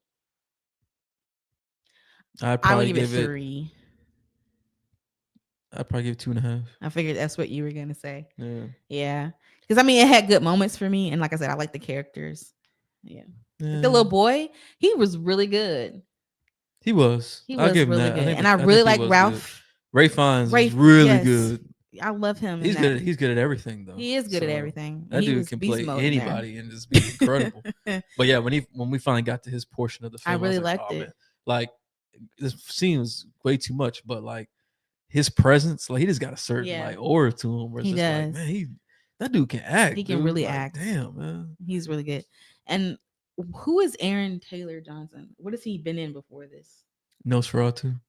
I would give it 3. I'd probably give it 2.5. I figured that's what you were gonna say. Yeah. Because I mean, it had good moments for me, and like I said, I like the characters. Yeah. The little boy, he was really good. He was. I'll give him really that. Good, and I really like Ralph. Ray Fiennes is really good. I love him. He's good. He's good at everything, though. He is good at everything. That dude can play anybody and just be incredible. But yeah, when we finally got to his portion of the film, I really liked it. Man. Like this scene was way too much, but like his presence, like he just got a certain like aura to him. Where it's he just does. Like, man, that dude can act. He can really act. Damn, man, he's really good. And who is Aaron Taylor Johnson? What has he been in before this? Nosferatu.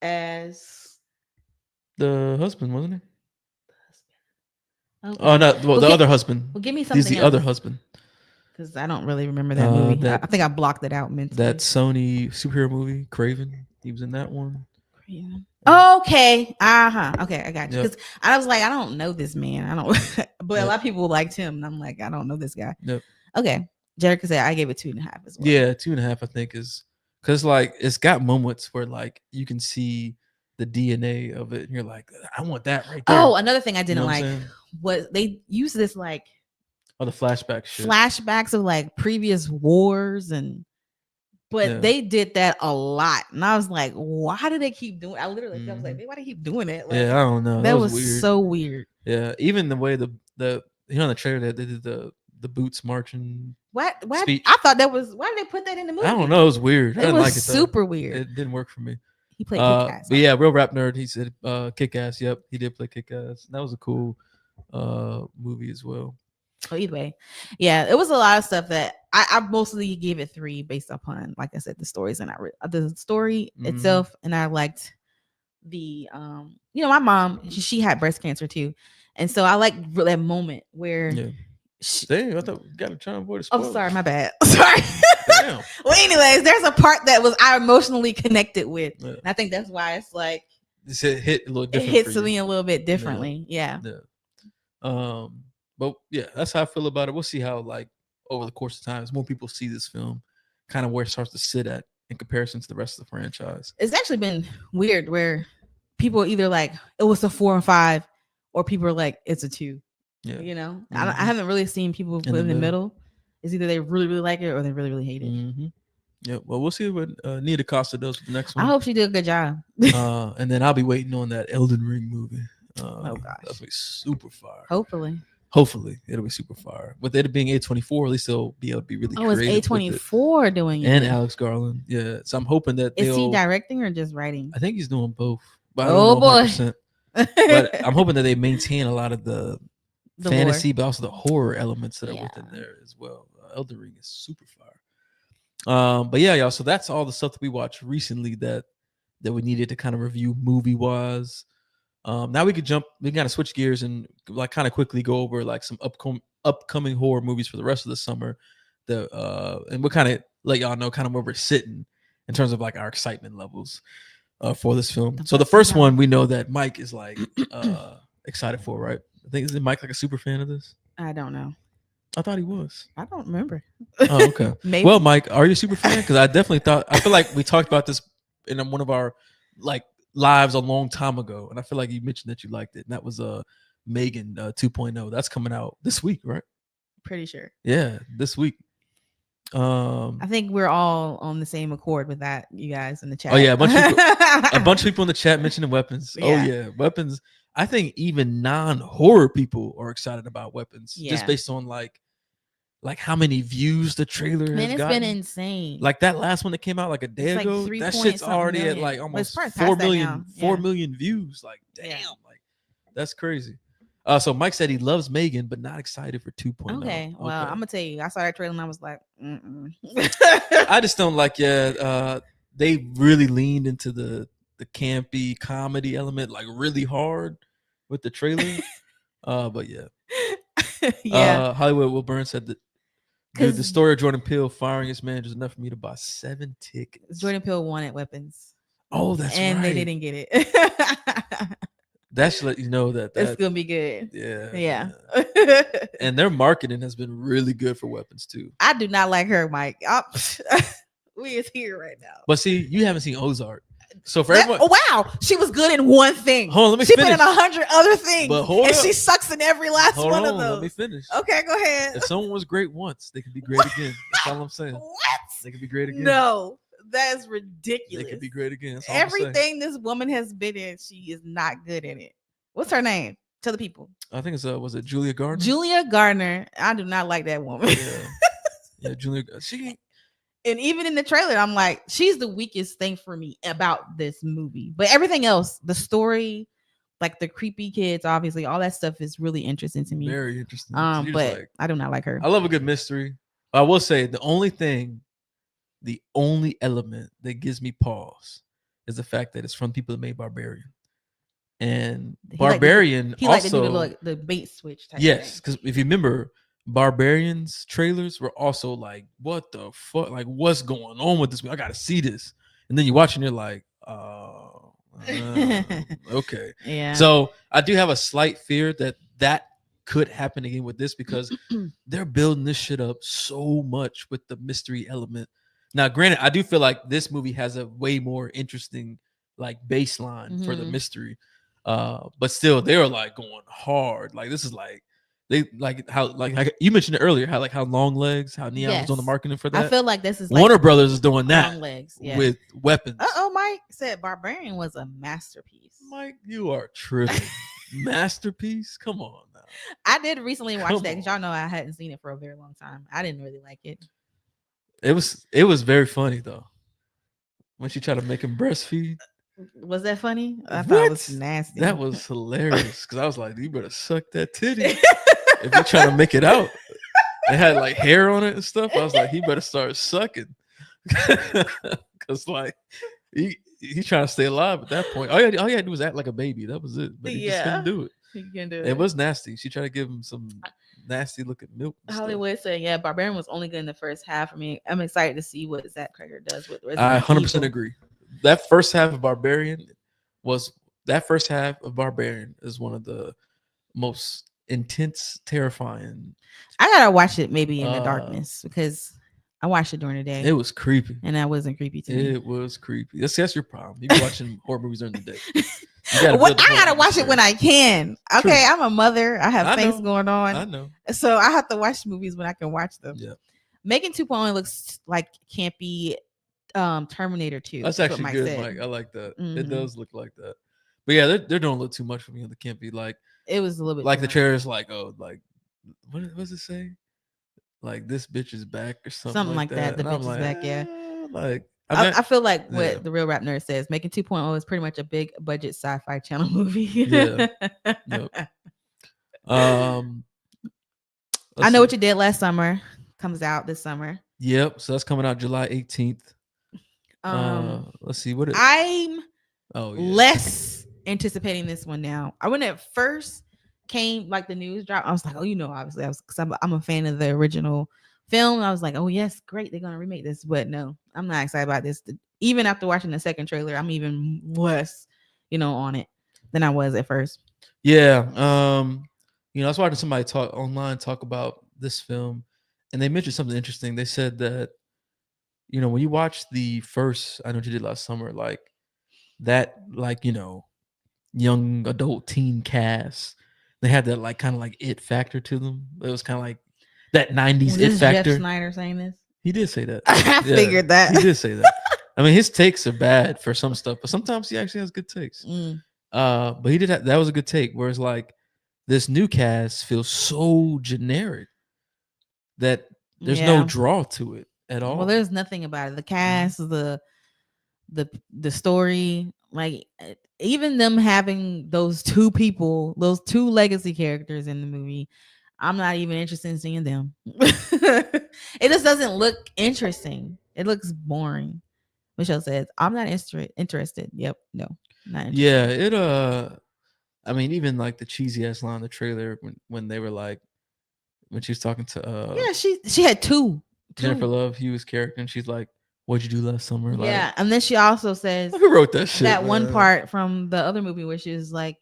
As the husband, wasn't he? Okay. Oh no, the other husband. Well, give me something. He's the other husband. Because I don't really remember that movie. I think I blocked it out mentally. That Sony superhero movie, Craven. He was in that one. Craven. Okay. Okay, I got you. Because I was like, I don't know this man. I don't. But a lot of people liked him, and I'm like, I don't know this guy. Yep. Okay. Jerica said I gave it 2.5 as well. Yeah, 2.5. I think is because like it's got moments where like you can see the DNA of it, and you're like, I want that right there. Oh, another thing I didn't like was they used this like. Oh, the flashback shit. Flashbacks of like previous wars but they did that a lot. And I was like, why do they keep doing I literally I was like, why do they keep doing it? Like, I don't know. That was weird. So weird. Yeah. Even the way the the trailer that they did the boots marching. What? I thought that was why did they put that in the movie? I don't know. It was weird. I didn't like it. Super weird. It didn't work for me. He played Kick-Ass. But yeah, Real Rap Nerd, he said Kick-Ass. Yep, he did play Kick-Ass. That was a cool movie as well. Oh, either way, yeah, it was a lot of stuff that I mostly gave it 3 based upon, like I said, the stories and the story itself, and I liked the my mom, she had breast cancer too, and so I like that moment where. Yeah. Damn, I thought you got to try and avoid a spoiler. Oh, sorry, my bad. Sorry. Damn. Well, anyways, there's a part that I emotionally connected with, and I think that's why it's like it hit a little different. It hits me a little bit differently. Yeah. But yeah, that's how I feel about it. We'll see how like over the course of time, as more people see this film, kind of where it starts to sit at in comparison to the rest of the franchise. It's actually been weird where people either like it was a 4 and 5, or people are like it's a 2. Yeah, I haven't really seen people put in the middle. It's either they really, really like it or they really, really hate it. Yeah, well, we'll see what Nia DaCosta does with the next one. I hope she did a good job. And then I'll be waiting on that Elden Ring movie. Oh gosh, that'll be super fire. Hopefully, it'll be super fire. With it being A24, at least they'll be able to be really. Oh, it's A24 doing it, and Alex Garland. Yeah, so I'm hoping that is he directing or just writing? I think he's doing both. But boy, but I'm hoping that they maintain a lot of the fantasy, lore, but also the horror elements that are within there as well. Elden Ring is super fire. But yeah, y'all. So that's all the stuff that we watched recently that we needed to kind of review movie wise. Now we can kind of switch gears and like kind of quickly go over like some upcoming horror movies for the rest of the summer. And we'll kind of let y'all know kind of where we're sitting in terms of like our excitement levels for this film. So the first one we know that Mike is like excited for, right? I think is Mike like a super fan of this? I don't know. I thought he was. I don't remember. Oh, okay. Maybe. Well, Mike, are you a super fan? Because I feel like we talked about this in one of our like lives a long time ago, and I feel like you mentioned that you liked it, and that was Megan 2.0. That's coming out this week, right? Pretty sure. Yeah, this week. I think we're all on the same accord with that, you guys in the chat. Oh yeah, a bunch of people in the chat mentioning weapons. Yeah. Oh yeah, weapons. I think even non-horror people are excited about weapons, just based on like how many views the trailer has gotten. It's been insane. Like that last one that came out like a day ago. That shit's already million. At like almost 4 million, 4 million views. Like damn, like that's crazy. So Mike said he loves Megan, but not excited for 2.0. Okay, well, I'm gonna tell you, I saw that trailer and I was like, I just don't like. They really leaned into the campy comedy element like really hard with the trailer. But yeah. Hollywood Will Burns said that dude, the story of Jordan Peele firing his manager is enough for me to buy 7 tickets. Jordan Peele wanted weapons. Oh, that's and right. And they didn't get it. That should let you know that it's gonna be good. Yeah. And their marketing has been really good for weapons too. I do not like her, Mike. We is here right now. But see, you haven't seen Ozark. So for everyone, oh wow, she was good in one thing. Hold on, let me she finish. She been in 100 other things, but hold and up. She sucks in every last hold one on, of those. Let me finish. Okay, go ahead. If someone was great once, they can be great again. That's all I'm saying. What? They can be great again. No, that is ridiculous. They can be great again. That's all Everything this woman has been in, she is not good in it. What's her name? Tell the people. I think it's was it Julia Gardner? Julia Gardner. I do not like that woman. Yeah, Julia. And even in the trailer, I'm like, she's the weakest thing for me about this movie. But everything else, the story, like the creepy kids, obviously, all that stuff is really interesting to me. Very interesting. So but I do not like her. I love a good mystery. I will say the only element that gives me pause is the fact that it's from people that made Barbarian. And Barbarian he liked to do the bait switch type. Yes, because if you remember, Barbarian's trailers were also like, what the fuck? Like, what's going on with this? I gotta see this. And then you watch and you're like, okay. Yeah. So I do have a slight fear that could happen again with this because they're building this shit up so much with the mystery element. Now, granted, I do feel like this movie has a way more interesting like baseline for the mystery. But still, they are like going hard. Like this is like they like how you mentioned it earlier, how Long Legs, how Neon was on the marketing for that. I feel like this is Warner Brothers is doing that Legs, with weapons. Mike said Barbarian was a masterpiece. Mike, you are tripping. Masterpiece? Come on now. I did recently watch that because y'all know I hadn't seen it for a very long time. I didn't really like it. It was very funny though. When she tried to make him breastfeed. Was that funny? I thought it was nasty. That was hilarious because I was like, you better suck that titty if you're trying to make it out. It had like hair on it and stuff. I was like, he better start sucking because like he's trying to stay alive at that point. All you had to do was act like a baby. That was it. But he just couldn't do it. He couldn't do it. It was nasty. She tried to give him some nasty looking milk. Hollywood said, Barbarian was only good in the first half. I mean, I'm excited to see what Zach Cregger does with Resident I 100% agree. That first half of Barbarian is one of the most intense, terrifying. I gotta watch it maybe in the darkness because I watched it during the day. It was creepy, and that wasn't creepy to me. It was creepy. That's your problem. You be watching horror movies during the day. I gotta watch it when I can. Okay, true. I'm a mother. I have things going on. I know. So I have to watch movies when I can watch them. Yeah. Megan 2.0 looks like campy. Terminator 2. That's actually good, Mike. I like that. It does look like that. But yeah, they're doing a little too much for me on the campy. Like it was a little bit like the trailer is like, oh, like what does it say? Like this bitch is back or something like that. The bitch is back, yeah. Like I feel like what the Real Rap Nerd says, Making 2.0 is pretty much a big budget sci-fi channel movie. Yeah. Yep. I Know What You Did Last Summer comes out this summer. Yep. So that's coming out July 18th. Let's see what I'm less anticipating this one now. When it first came, like the news dropped, I was like, obviously I'm a fan of the original film. I was like, oh yes, great, they're gonna remake this. But no, I'm not excited about this. Even after watching the second trailer, I'm even less, on it than I was at first. Yeah. I was watching somebody talk about this film, and they mentioned something interesting. They said that when you watch the first I Know What You Did Last Summer, like that, like, young adult teen cast, they had that like kind of like it factor to them. It was kind of like that 90s it factor. Jeff Snyder saying this? He did say that. I figured that. He did say that. I mean, his takes are bad for some stuff, but sometimes he actually has good takes. But he did that was a good take. Whereas like this new cast feels so generic that there's no draw to it at all. Well, there's nothing about it. The cast, the story, like even them having those two people, those two legacy characters in the movie, I'm not even interested in seeing them. It just doesn't look interesting. It looks boring. Michelle says, "I'm not interested." Yep, no, not interested. Yeah, it I mean, even like the cheesy ass line in the trailer when they were like, when she was talking to yeah, she had two Jennifer Love Hewitt's character, and she's like, "What'd you do last summer?" Like, yeah, and then she also says, "Who wrote that shit?" That one part from the other movie where she's like,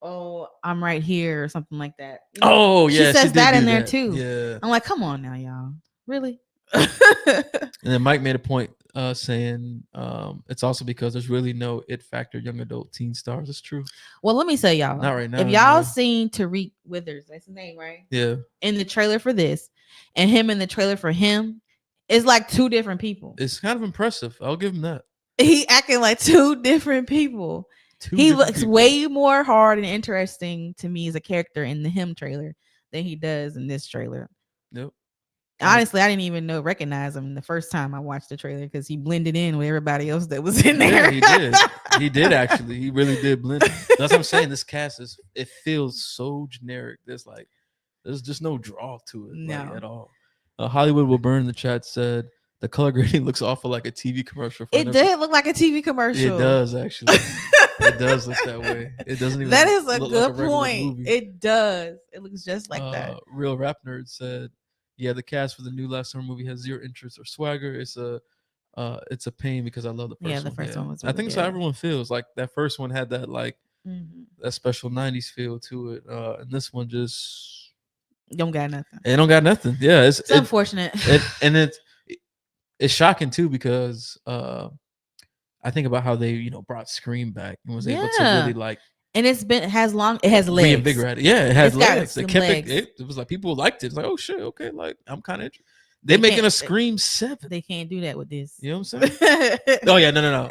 "Oh, I'm right here" or something like that. You know? Oh yeah, she says that in there too. Yeah, I'm like, come on now, y'all, really? And then Mike made a point saying it's also because there's really no it factor young adult teen stars. It's true. Well, let me say y'all. Not right now. If y'all seen Tariq Withers, that's his name, right? Yeah. In the trailer for this, and him in the trailer for him, it's like two different people. It's kind of impressive. I'll give him that. He acting like two different people. He looks way more hard and interesting to me as a character in the him trailer than he does in this trailer. Nope. Honestly, I didn't even recognize him the first time I watched the trailer because he blended in with everybody else that was in there. Yeah, he did. He did actually. He really did blend. That's what I'm saying. This cast it feels so generic. There's just no draw to it at all. Hollywood Will Burn in the chat said the color grading looks awful like a TV commercial. It did look like a TV commercial. It does actually. It does look that way. It doesn't even. That is a good point. It does. It looks just like that. Real Rap Nerd said, "Yeah, the cast for the new Last Summer movie has zero interest or swagger. It's a pain because I love the first one. Yeah, the first one was. Really I think it's how everyone feels. Like that first one had that that special '90s feel to it, and this one just don't got nothing. It don't got nothing. Yeah, it's unfortunate. And it's shocking too because I think about how they brought Scream back and was able to really like. And it has legs. Reinvigorated. Yeah, it has legs. They kept it was like people liked it. It's like, oh shit, okay, like I'm kind of interested. They're making a Scream 7. They can't do that with this. You know what I'm saying? Oh yeah, no.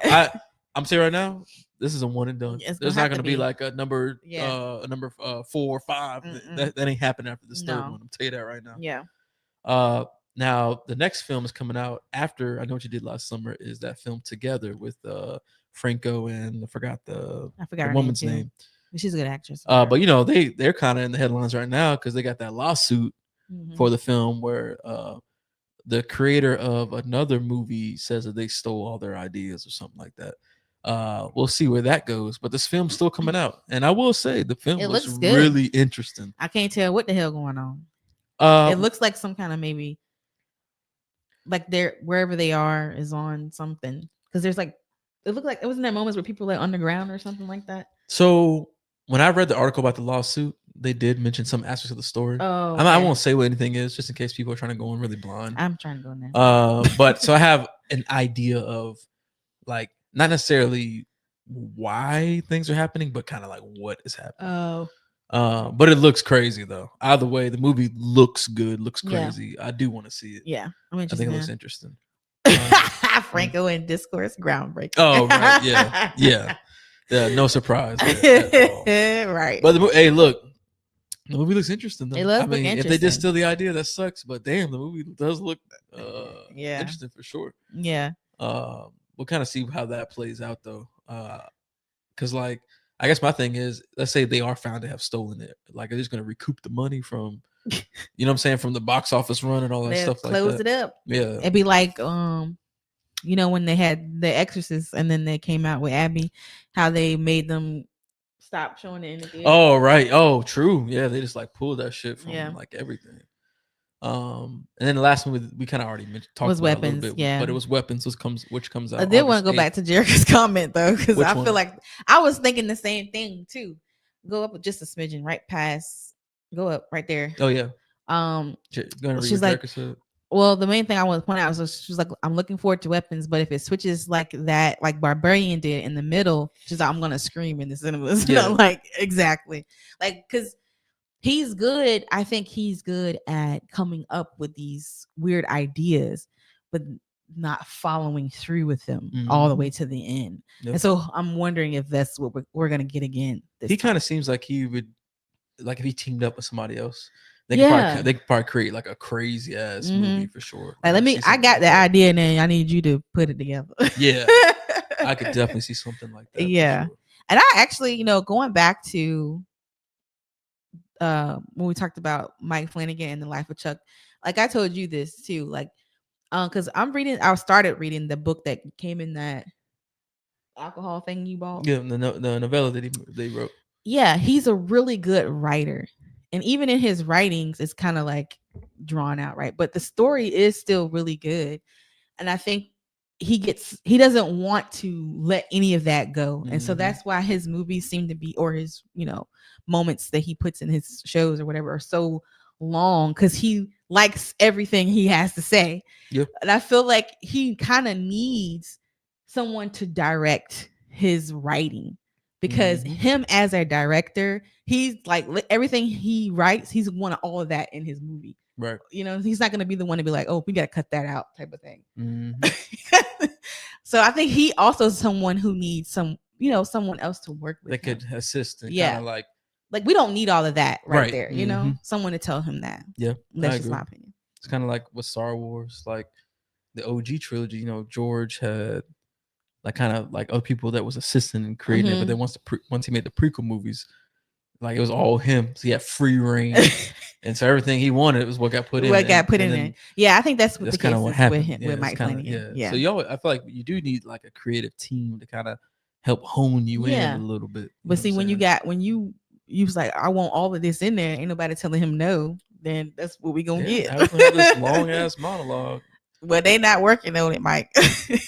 I'm saying right now, this is a one and done. There's not gonna be like a number 4 or 5. That ain't happening after this third one. I'm tell you that right now. Yeah. Now the next film is coming out after I Know What You Did Last Summer is that film Together with Franco and I forgot the woman's name. She's a good actress. But they're kind of in the headlines right now because they got that lawsuit for the film where the creator of another movie says that they stole all their ideas or something like that. We'll see where that goes, but this film's still coming out, and I will say the film looks really interesting. I can't tell what the hell going on. It looks like some kind of maybe like they're wherever they are is on something because there's like it looked like it was in that moments where people are underground or something like that. So when I read the article about the lawsuit, they did mention some aspects of the story. Oh, okay. I won't say what anything is, just in case people are trying to go in really blind. I'm trying to go in there. But so I have an idea of like not necessarily why things are happening, but kind of like what is happening. Oh. But it looks crazy though. Either way, the movie looks good, looks crazy. Yeah. I do want to see it. Yeah, I think it looks interesting. Franco in Discourse, groundbreaking. Oh right, yeah. No surprise. Right. But hey, look, the movie looks interesting though. It looks if they just steal the idea, that sucks. But damn, the movie does look interesting for sure. Yeah. We'll kind of see how that plays out though. Because like I guess my thing is, let's say they are found to have stolen it. Like, are they just going to recoup the money from, you know what I'm saying, from the box office run and all that stuff like that? Close it up. Yeah. It'd be like, when they had The Exorcist and then they came out with Abby, how they made them stop showing it in the theater. Oh, right. Oh, true. Yeah, they just like pulled that shit from like everything. And then the last movie we kind of already talked was about Weapons, a little bit, yeah. But it was Weapons, which comes out. I did want to go back to Jerica's comment though, because I feel like I was thinking the same thing too. Go up just a smidgen, right past. Go up right there. Oh yeah. She's like, well, the main thing I want to point out is she's like, I'm looking forward to Weapons, but if it switches like that, like Barbarian did in the middle, she's like, I'm gonna scream in the cinemas. Yeah. Like exactly, like because he's good. I think he's good at coming up with these weird ideas, but not following through with them all the way to the end. Yep. And so I'm wondering if that's what we're gonna get again. He kind of seems like he would, like if he teamed up with somebody else, they Yeah. could probably create like a crazy ass movie for sure. Like, I got the idea, and then I need you to put it together. Yeah. I could definitely see something like that. Yeah. Sure. And I actually, going back to when we talked about Mike Flanagan and the life of Chuck, like I told you this too, like because I started reading the book that came in that alcohol thing you bought. Yeah, the novella that they wrote. Yeah, he's a really good writer, and even in his writings, it's kind of like drawn out, right? But the story is still really good, and I think he doesn't want to let any of that go, and so that's why his movies seem to be, or his moments that he puts in his shows or whatever, are so long, because he likes everything he has to say. Yep. And I feel like he kind of needs someone to direct his writing, because him as a director, he's like, everything he writes, he's wanted all of that in his movie. Right. He's not going to be the one to be like, oh, we got to cut that out type of thing. So I think he also is someone who needs someone else to work with. That could assist. And yeah. Kind of like we don't need all of that right there. Someone to tell him that. Yeah. That's just my opinion. It's kind of like with Star Wars, like the OG trilogy, George had like kind of like other people that was assisting and creating it, but then once he made the prequel movies, like it was all him. So he had free reign. And so everything he wanted was what got put in. Yeah, I think that's kind of what happened with Mike Flanagan. Yeah. So I feel like you do need like a creative team to kind of help hone you in a little bit. But see, when you was like, I want all of this in there, ain't nobody telling him no, then that's what we gonna get. I was gonna have this long ass monologue. Well, they not working on it, Mike.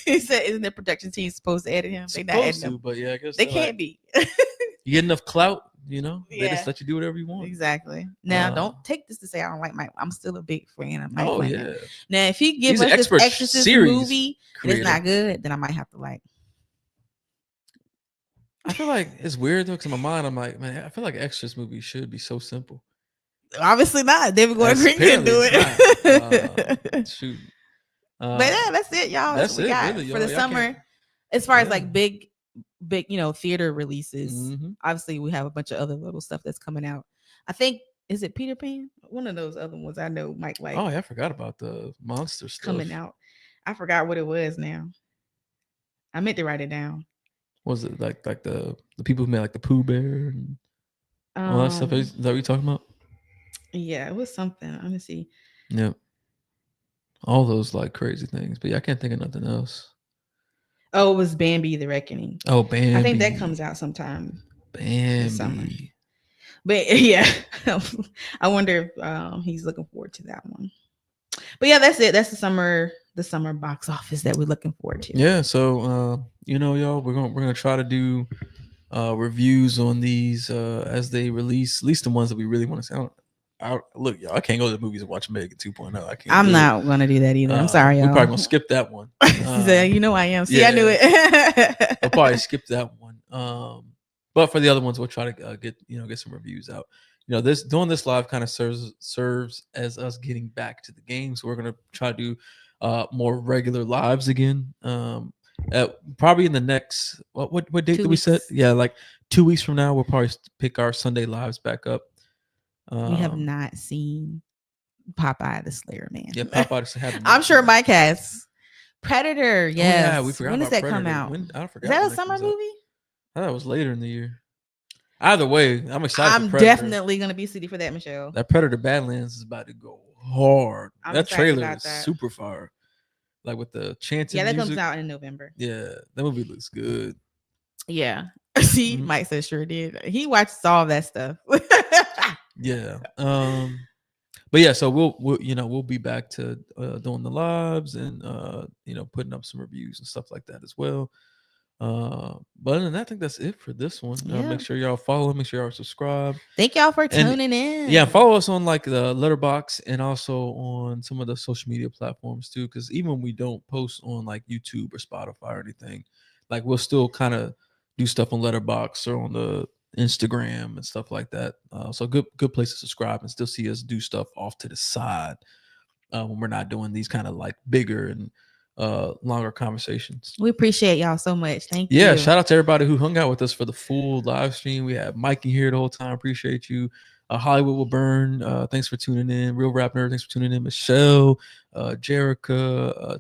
He said, isn't the production team supposed to edit him? They not editing him. But yeah, I guess they can't be. You get enough clout, they just let you do whatever you want. Exactly. Now, don't take this to say I don't like Mike. I'm still a big fan of Mike. Yeah. Now, if he gives us this Exorcist movie and it's not good, then I might have to like. I feel like it's weird though, because in my mind I'm like, man, I feel like Exorcist movies should be so simple. Obviously not. David Gordon Green can do it. Shoot. But yeah, that's it, y'all. That's it really, for the summer. As far as like big theater releases, obviously we have a bunch of other little stuff that's coming out. I think, is it Peter Pan? One of those other ones I know Mike like. Oh yeah, I forgot about the monster stuff coming out. I forgot what it was now. I meant to write it down. Was it like the people who made like the Pooh Bear and all that stuff? Is that what you're talking about? Yeah, it was something. Let me see. Yep. All those like crazy things, but yeah, I can't think of nothing else. Oh, it was Bambi: The Reckoning. Oh, Bambi! I think that comes out sometime. Bambi. But yeah, I wonder if he's looking forward to that one. But yeah, that's it. That's the summer box office that we're looking forward to. Yeah. So y'all, we're gonna try to do reviews on these as they release, at least the ones that we really want to see. Look, y'all, I can't go to the movies and watch Megan 2.0. I can't. I'm not gonna do that either. I'm sorry, y'all. We're probably gonna skip that one. I am. See, I knew it. I'll probably skip that one. But for the other ones, we'll try to get some reviews out. Doing this live kind of serves as us getting back to the game. So we're gonna try to do more regular lives again. Probably in the next what date did we set? Yeah, like 2 weeks from now, we'll probably pick our Sunday lives back up. We have not seen Popeye the Slayer Man. Yeah, Popeye the Slayer. I'm sure Mike has. Predator, yes. Oh, yeah, we forgot. When does that come out? I forgot. Is that a summer movie? I thought it was later in the year. Either way, I'm excited. I'm definitely gonna be city for that, Michelle. That Predator Badlands is about to go hard. That trailer is super fire. Like with the chanting. Yeah, that music. comes out in November. Yeah, that movie looks good. Yeah. See, Mike said sure did. He watches all that stuff. Yeah. But yeah, so we'll be back to doing the lives and putting up some reviews and stuff like that as well. But other than that, I think that's it for this one. Make sure y'all follow, make sure y'all subscribe. Thank y'all for tuning in. Yeah, follow us on like the Letterboxd and also on some of the social media platforms too, because even when we don't post on like YouTube or Spotify or anything, like we'll still kind of do stuff on Letterboxd or on the Instagram and stuff like that. So good place to subscribe and still see us do stuff off to the side when we're not doing these kind of like bigger and longer conversations. We appreciate y'all so much. Thank you. Yeah, shout out to everybody who hung out with us for the full live stream. We had Mikey here the whole time. Appreciate you. Hollywood Will Burn, thanks for tuning in. Real Rap Nerd, thanks for tuning in. Michelle, Jerica,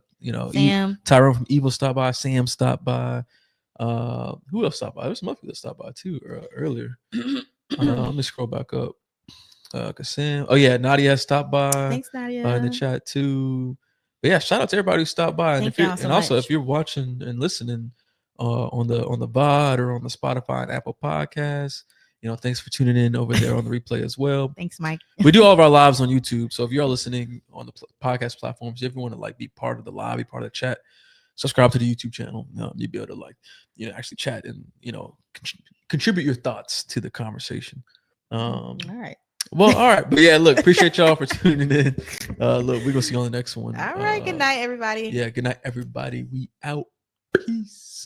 Sam. Tyrone from Evil stopped by. Sam stopped by. Who else stopped by? There's some other people that stopped by too earlier. Let me scroll back up. Sam. Oh yeah, Nadia stopped by. Thanks, Nadia. In the chat too. But yeah, shout out to everybody who stopped by. Thank And y'all so also much. if you're watching and listening on the VOD or on the Spotify and Apple Podcasts, thanks for tuning in over there on the replay as well. Thanks, Mike. We do all of our lives on YouTube. So if you're listening on the podcast platforms, if you want to like be part of the live, be part of the chat, subscribe to the YouTube channel. You'll be able to actually chat and contribute your thoughts to the conversation. All right. Well, all right. But yeah, look, appreciate y'all for tuning in. Look, we're gonna see you on the next one. All right. Good night, everybody. Yeah, good night, everybody. We out. Peace.